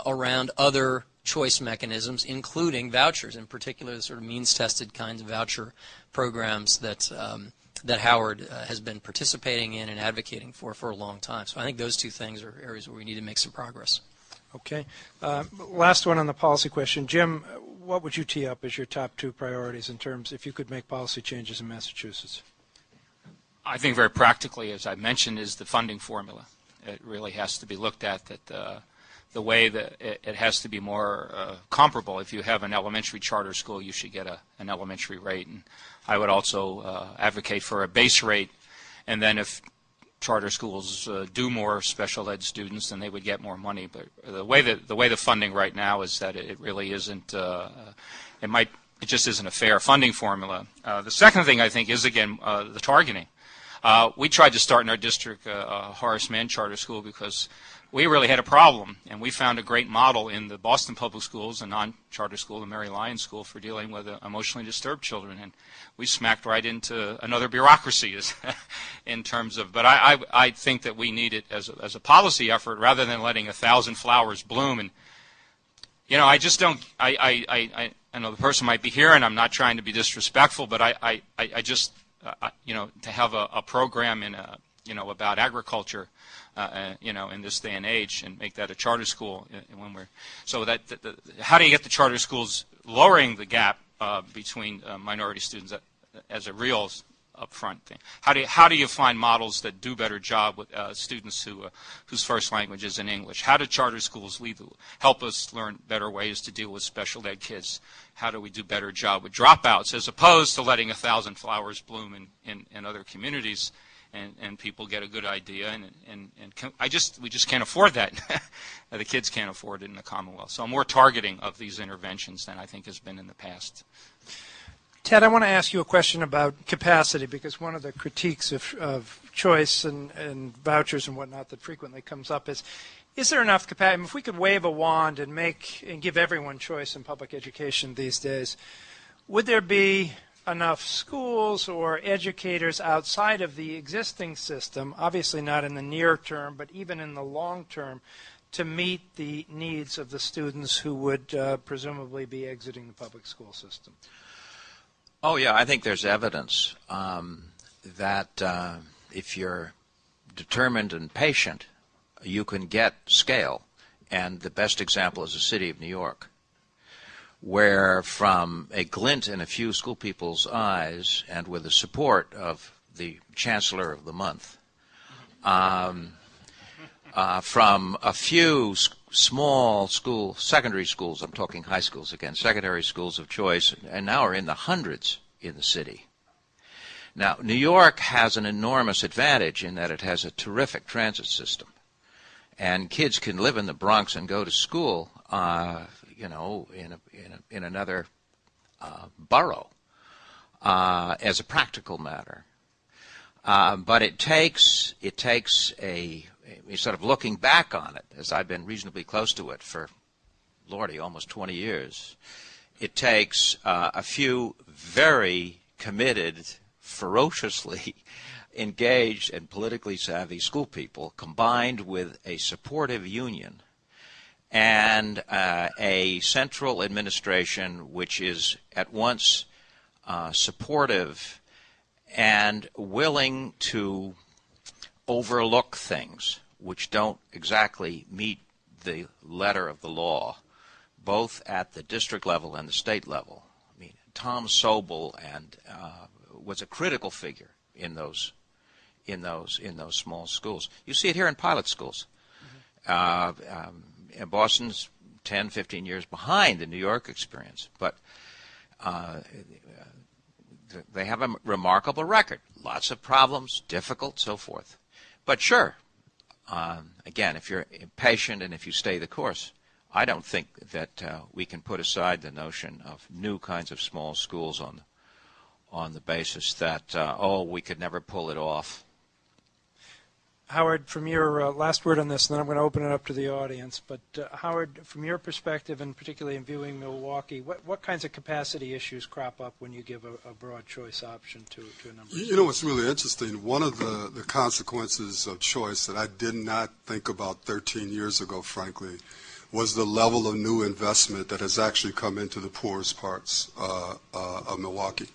around other choice mechanisms, including vouchers, in particular the sort of means-tested kinds of voucher programs that Howard has been participating in and advocating for a long time. So I think those two things are areas where we need to make some progress. Okay. Last one on the policy question. Jim, what would you tee up as your top two priorities in terms, if you could make policy changes in Massachusetts? I think very practically, as I mentioned, is the funding formula. It really has to be looked at that the way that it has to be more comparable. If you have an elementary charter school, you should get an elementary rate. And I would also advocate for a base rate, and then if charter schools do more special ed students, then they would get more money. But the way the funding right now is that it really isn't. It just isn't a fair funding formula. The second thing I think is, again, the targeting. We tried to start in our district a Horace Mann charter school because we really had a problem, and we found a great model in the Boston Public Schools, a non-charter school, the Mary Lyons School, for dealing with emotionally disturbed children, and we smacked right into another bureaucracy in terms of, but I think that we need it as a policy effort rather than letting 1,000 flowers bloom. And, you know, I just don't, I know the person might be here, and I'm not trying to be disrespectful, but I just, you know, to have a program in you know, about agriculture, you know, in this day and age, and make that a charter school when we're, so that, how do you get the charter schools lowering the gap between minority students as a real upfront thing? How do you find models that do better job with students whose first language is in English? How do charter schools help us learn better ways to deal with special ed kids? How do we do better job with dropouts as opposed to letting 1,000 flowers bloom in other communities? And people get a good idea, we just can't afford that. The kids can't afford it in the Commonwealth. So more targeting of these interventions than I think has been in the past. Ted, I want to ask you a question about capacity, because one of the critiques of choice and vouchers and whatnot that frequently comes up is there enough capacity? If we could wave a wand and give everyone choice in public education these days, would there be enough schools or educators outside of the existing system, obviously not in the near term, but even in the long term, to meet the needs of the students who would presumably be exiting the public school system? Oh, yeah, I think there's evidence that if you're determined and patient, you can get scale. And the best example is the city of New York, where from a glint in a few school people's eyes and with the support of the Chancellor of the Month, from a few small secondary schools, I'm talking high schools again, secondary schools of choice, and now are in the hundreds in the city. Now, New York has an enormous advantage in that it has a terrific transit system, and kids can live in the Bronx and go to school you know, in another borough as a practical matter. But it takes sort of looking back on it, as I've been reasonably close to it for, Lordy, almost 20 years, it takes a few very committed, ferociously engaged and politically savvy school people combined with a supportive union and a central administration which is at once supportive and willing to overlook things which don't exactly meet the letter of the law, both at the district level and the state level. I mean, Tom Sobel was a critical figure in those small schools. You see it here in pilot schools. Boston's 10, 15 years behind the New York experience, but they have a remarkable record. Lots of problems, difficult, so forth. But sure, again, if you're patient and if you stay the course, I don't think that we can put aside the notion of new kinds of small schools on the basis that, we could never pull it off. Howard, from your last word on this, and then I'm going to open it up to the audience, but Howard, from your perspective, and particularly in viewing Milwaukee, what kinds of capacity issues crop up when you give a broad choice option to a number of students? You know what's really interesting, one of the consequences of choice that I did not think about 13 years ago, frankly, was the level of new investment that has actually come into the poorest parts of Milwaukee.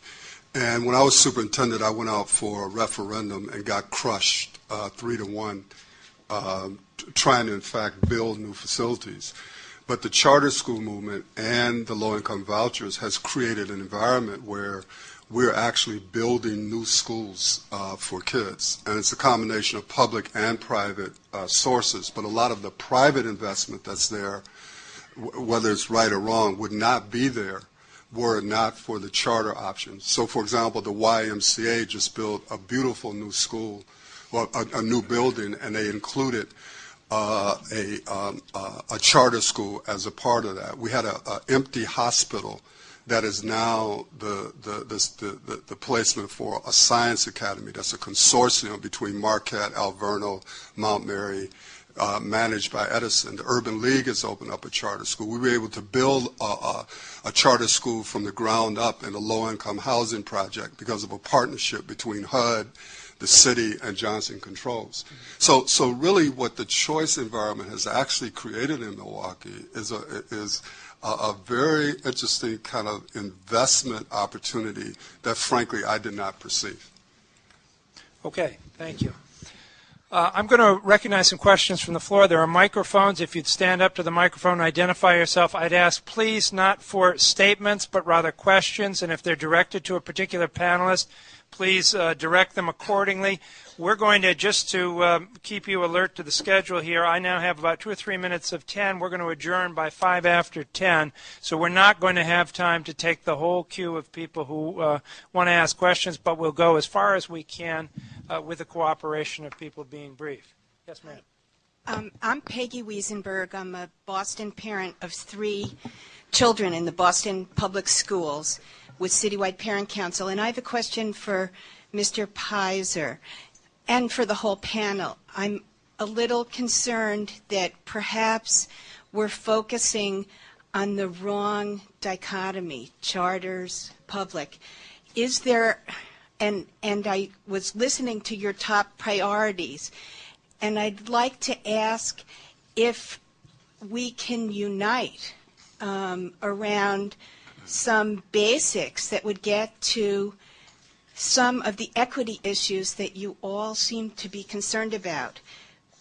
And when I was superintendent, I went out for a referendum and got crushed 3-1, trying to, in fact, build new facilities. But the charter school movement and the low-income vouchers has created an environment where we're actually building new schools for kids. And it's a combination of public and private sources. But a lot of the private investment that's there, whether it's right or wrong, would not be there were it not for the charter options. So, for example, the YMCA just built a beautiful new school, well, a new building, and they included a charter school as a part of that. We had an empty hospital that is now the placement for a science academy. That's a consortium between Marquette, Alverno, Mount Mary, managed by Edison. The Urban League has opened up a charter school. We were able to build a charter school from the ground up in a low-income housing project because of a partnership between HUD, the city, and Johnson Controls. So really what the choice environment has actually created in Milwaukee is a very interesting kind of investment opportunity that, frankly, I did not perceive. Okay, thank you. I'm going to recognize some questions from the floor. There are microphones. If you'd stand up to the microphone and identify yourself, I'd ask please not for statements but rather questions, and if they're directed to a particular panelist, please direct them accordingly. We're going to, just to keep you alert to the schedule here, I now have about 2 or 3 minutes of 10. We're going to adjourn by 5 after 10, so we're not going to have time to take the whole queue of people who want to ask questions, but we'll go as far as we can with the cooperation of people being brief. Yes, ma'am. I'm Peggy Wiesenberg. I'm a Boston parent of 3 children in the Boston Public Schools with Citywide Parent Council, and I have a question for Mr. Pizer and for the whole panel. I'm a little concerned that perhaps we're focusing on the wrong dichotomy, charters, public. Is there, and I was listening to your top priorities, and I'd like to ask if we can unite around some basics that would get to some of the equity issues that you all seem to be concerned about.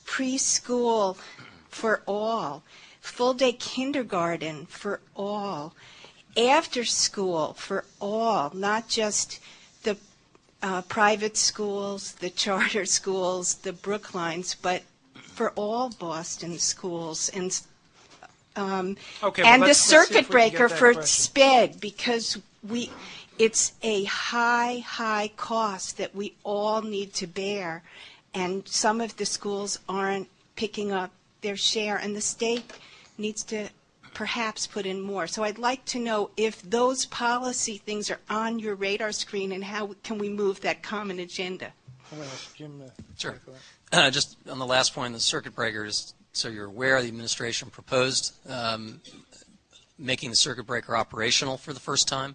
Preschool for all, full-day kindergarten for all, after school for all, not just the private schools, the charter schools, the Brooklines, but for all Boston schools, and the circuit breaker for SPED, because it's a high cost that we all need to bear, and some of the schools aren't picking up their share, and the state needs to perhaps put in more. So I'd like to know if those policy things are on your radar screen, and how can we move that common agenda. I'm going to ask Jim Sure. Just on the last point, the circuit breakers, so you're aware the administration proposed making the circuit breaker operational for the first time,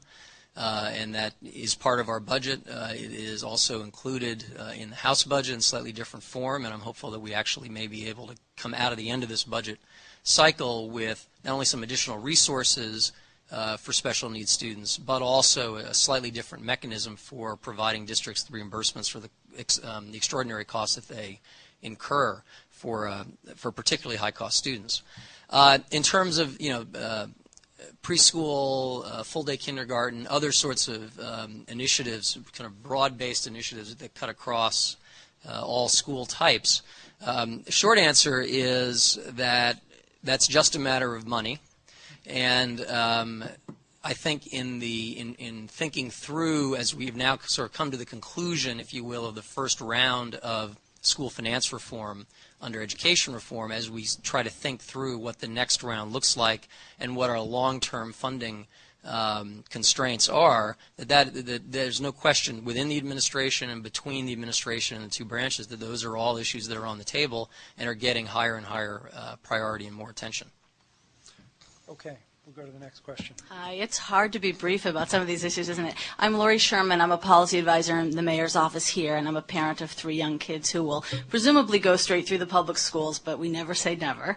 and that is part of our budget. It is also included in the House budget in slightly different form, and I'm hopeful that we actually may be able to come out of the end of this budget cycle with not only some additional resources for special needs students, but also a slightly different mechanism for providing districts reimbursements for the extraordinary costs that they incur for particularly high-cost students. In terms of preschool, full-day kindergarten, other sorts of initiatives, kind of broad-based initiatives that cut across all school types, the short answer is that that's just a matter of money. And I think in thinking through, as we've now sort of come to the conclusion, if you will, of the first round of school finance reform under education reform, as we try to think through what the next round looks like and what our long-term funding constraints are, that there's no question within the administration and between the administration and the 2 branches that those are all issues that are on the table and are getting higher and higher priority and more attention. Okay. We'll go to the next question. Hi, it's hard to be brief about some of these issues, isn't it? I'm Lori Sherman. I'm a policy advisor in the mayor's office here, and I'm a parent of 3 young kids who will presumably go straight through the public schools, but we never say never.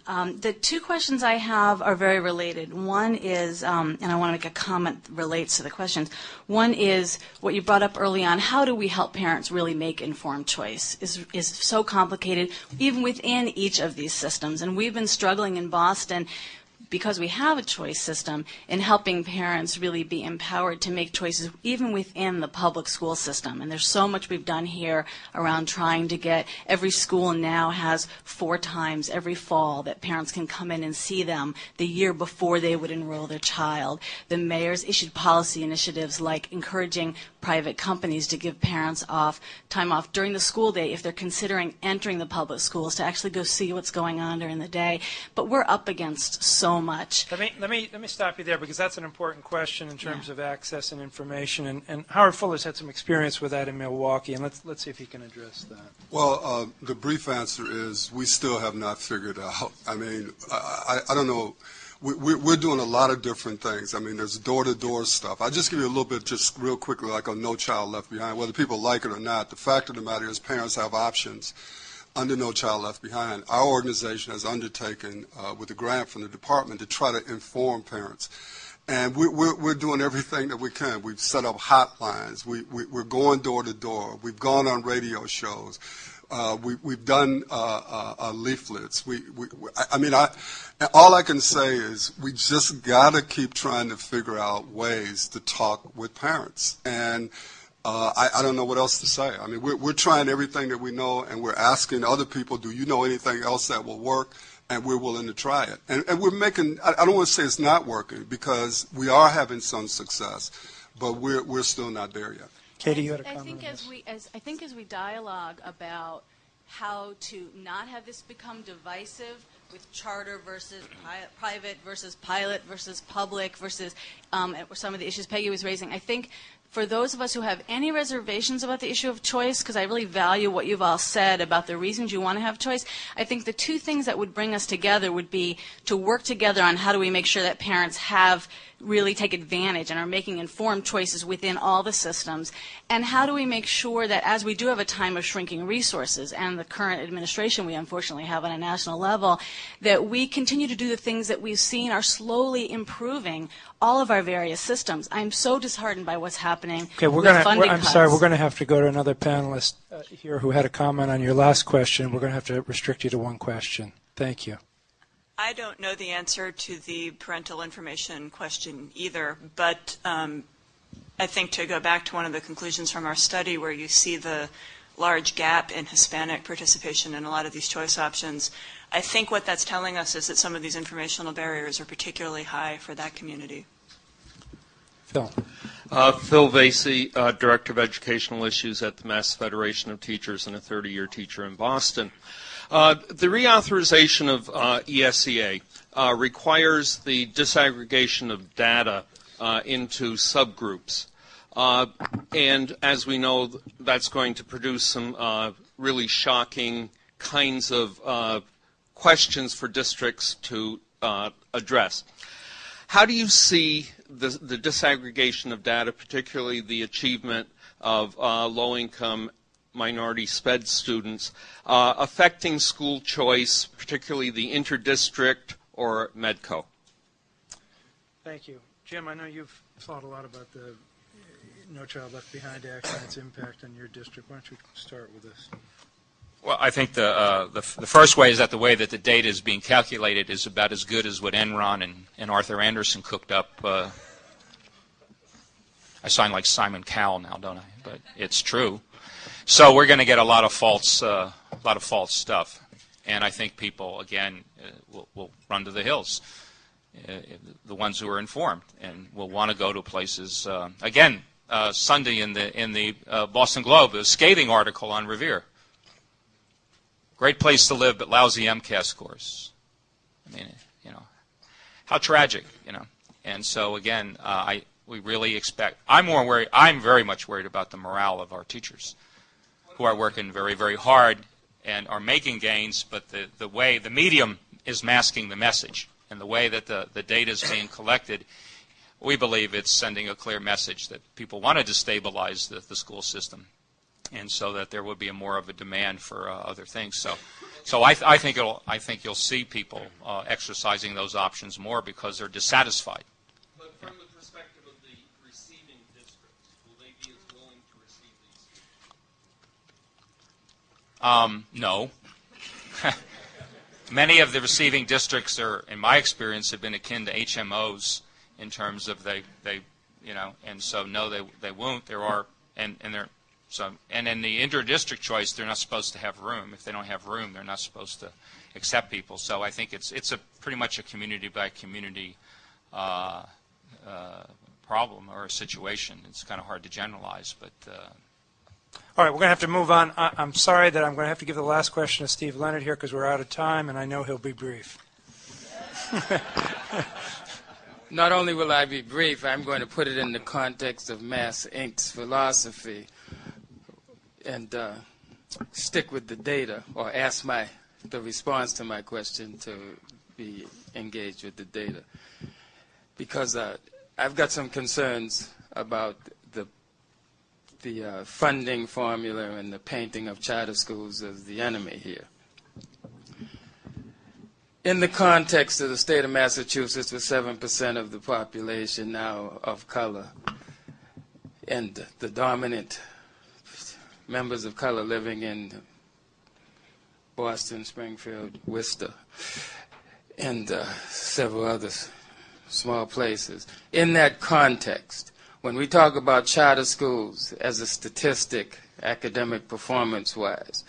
The 2 questions I have are very related. One is, and I want to make a comment that relates to the questions. One is what you brought up early on, how do we help parents really make informed choice is so complicated, even within each of these systems. And we've been struggling in Boston because we have a choice system in helping parents really be empowered to make choices even within the public school system. And there's so much we've done here around trying to get every school now has 4 times every fall that parents can come in and see them the year before they would enroll their child. The mayor's issued policy initiatives like encouraging private companies to give parents time off during the school day if they're considering entering the public schools to actually go see what's going on during the day. But we're up against so much. Let me stop you there, because that's an important question in terms of access and information. And Howard Fuller's had some experience with that in Milwaukee, and let's see if he can address that. Well, the brief answer is we still have not figured out. I mean, I don't know. We're doing a lot of different things. I mean, there's door-to-door stuff. I'll just give you a little bit, just real quickly, like on No Child Left Behind. Whether people like it or not, the fact of the matter is parents have options under No Child Left Behind. Our organization has undertaken, with a grant from the department, to try to inform parents. And we're doing everything that we can. We've set up hotlines. We're going door to door. We've gone on radio shows. We've done leaflets. All I can say is we just got to keep trying to figure out ways to talk with parents. And I don't know what else to say. I mean, we're trying everything that we know, and we're asking other people, do you know anything else that will work? And we're willing to try it. And we're making, I don't want to say it's not working, because we are having some success, but we're still not there yet. Katie, you had a comment. I think as we dialogue about how to not have this become divisive with charter versus private versus pilot versus public versus some of the issues Peggy was raising, I think for those of us who have any reservations about the issue of choice, because I really value what you've all said about the reasons you want to have choice, I think the two things that would bring us together would be to work together on how do we make sure that parents really take advantage and are making informed choices within all the systems, and how do we make sure that as we do have a time of shrinking resources and the current administration we unfortunately have on a national level, that we continue to do the things that we've seen are slowly improving all of our various systems. I'm so disheartened by what's happening with funding cuts. Sorry, we're going to have to go to another panelist here who had a comment on your last question. We're going to have to restrict you to one question. Thank you. I don't know the answer to the parental information question either, but I think to go back to one of the conclusions from our study where you see the large gap in Hispanic participation in a lot of these choice options, I think what that's telling us is that some of these informational barriers are particularly high for that community. Phil. Phil Vasey, Director of Educational Issues at the Mass Federation of Teachers and a 30-year teacher in Boston. The reauthorization of ESEA requires the disaggregation of data into subgroups. And as we know, that's going to produce some really shocking kinds of questions for districts to address. How do you see the disaggregation of data, particularly the achievement of low-income minority SPED students, affecting school choice, particularly the interdistrict or MEDCO? Thank you. Jim, I know you've thought a lot about the No Child Left Behind Act and its impact on your district. Why don't you start with this? Well, I think the first way is that the way that the data is being calculated is about as good as what Enron and Arthur Anderson cooked up. I sound like Simon Cowell now, don't I? But it's true. So we're going to get a lot of false stuff, and I think people again will run to the hills. The ones who are informed and will want to go to places. Sunday in the Boston Globe, a scathing article on Revere. Great place to live, but lousy MCAS scores. I mean, how tragic, And so again, we really expect. I'm very much worried about the morale of our teachers, who are working very, very hard and are making gains, but the medium is masking the message, and the way that the data is being collected, we believe it's sending a clear message that people want to destabilize the school system, and so that there will be more of a demand for other things. So I think you'll see people exercising those options more because they're dissatisfied. But from the perspective of the receiving districts, will they be as willing to receive these? No. Many of the receiving districts are, in my experience, have been akin to HMOs in terms of they and so no, they won't. There are and in the inter-district choice, they're not supposed to have room. If they don't have room, they're not supposed to accept people. So I think it's a pretty much a community by community problem or a situation. It's kind of hard to generalize, but All right, we're going to have to move on. I'm sorry that I'm going to have to give the last question to Steve Leonard here because we're out of time, and I know he'll be brief. Not only will I be brief, I'm going to put it in the context of Mass Inc.'s philosophy and stick with the data, or ask the response to my question to be engaged with the data. Because I've got some concerns about the funding formula and the painting of charter schools as the enemy here. In the context of the state of Massachusetts, with 7% of the population now of color, and the dominant members of color living in Boston, Springfield, Worcester, and several other small places. In that context, when we talk about charter schools as a statistic, academic performance-wise,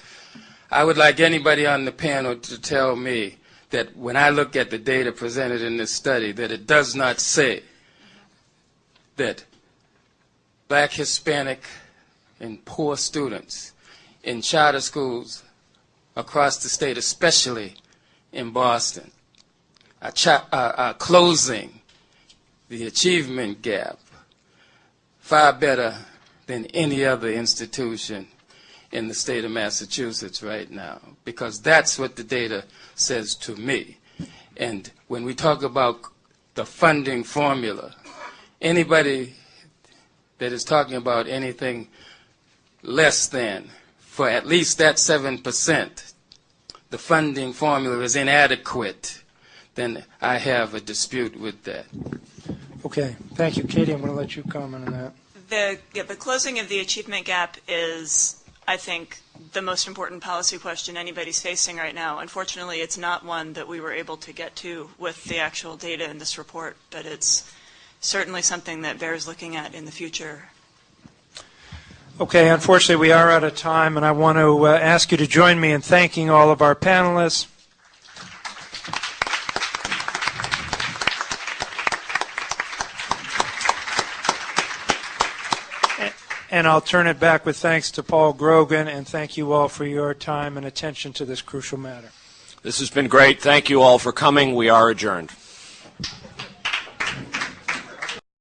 I would like anybody on the panel to tell me that when I look at the data presented in this study, that it does not say that Black, Hispanic, and poor students in charter schools across the state, especially in Boston, are closing the achievement gap far better than any other institution in the state of Massachusetts right now, because that's what the data says to me. And when we talk about the funding formula, anybody that is talking about anything less than, for at least that 7%, the funding formula is inadequate, then I have a dispute with that. Okay, thank you. Katie, I'm going to let you comment on that. The closing of the achievement gap is, I think, the most important policy question anybody's facing right now. Unfortunately, it's not one that we were able to get to with the actual data in this report, but it's certainly something that bears looking at in the future. Okay, unfortunately, we are out of time, and I want to ask you to join me in thanking all of our panelists. And I'll turn it back with thanks to Paul Grogan, and thank you all for your time and attention to this crucial matter. This has been great. Thank you all for coming. We are adjourned.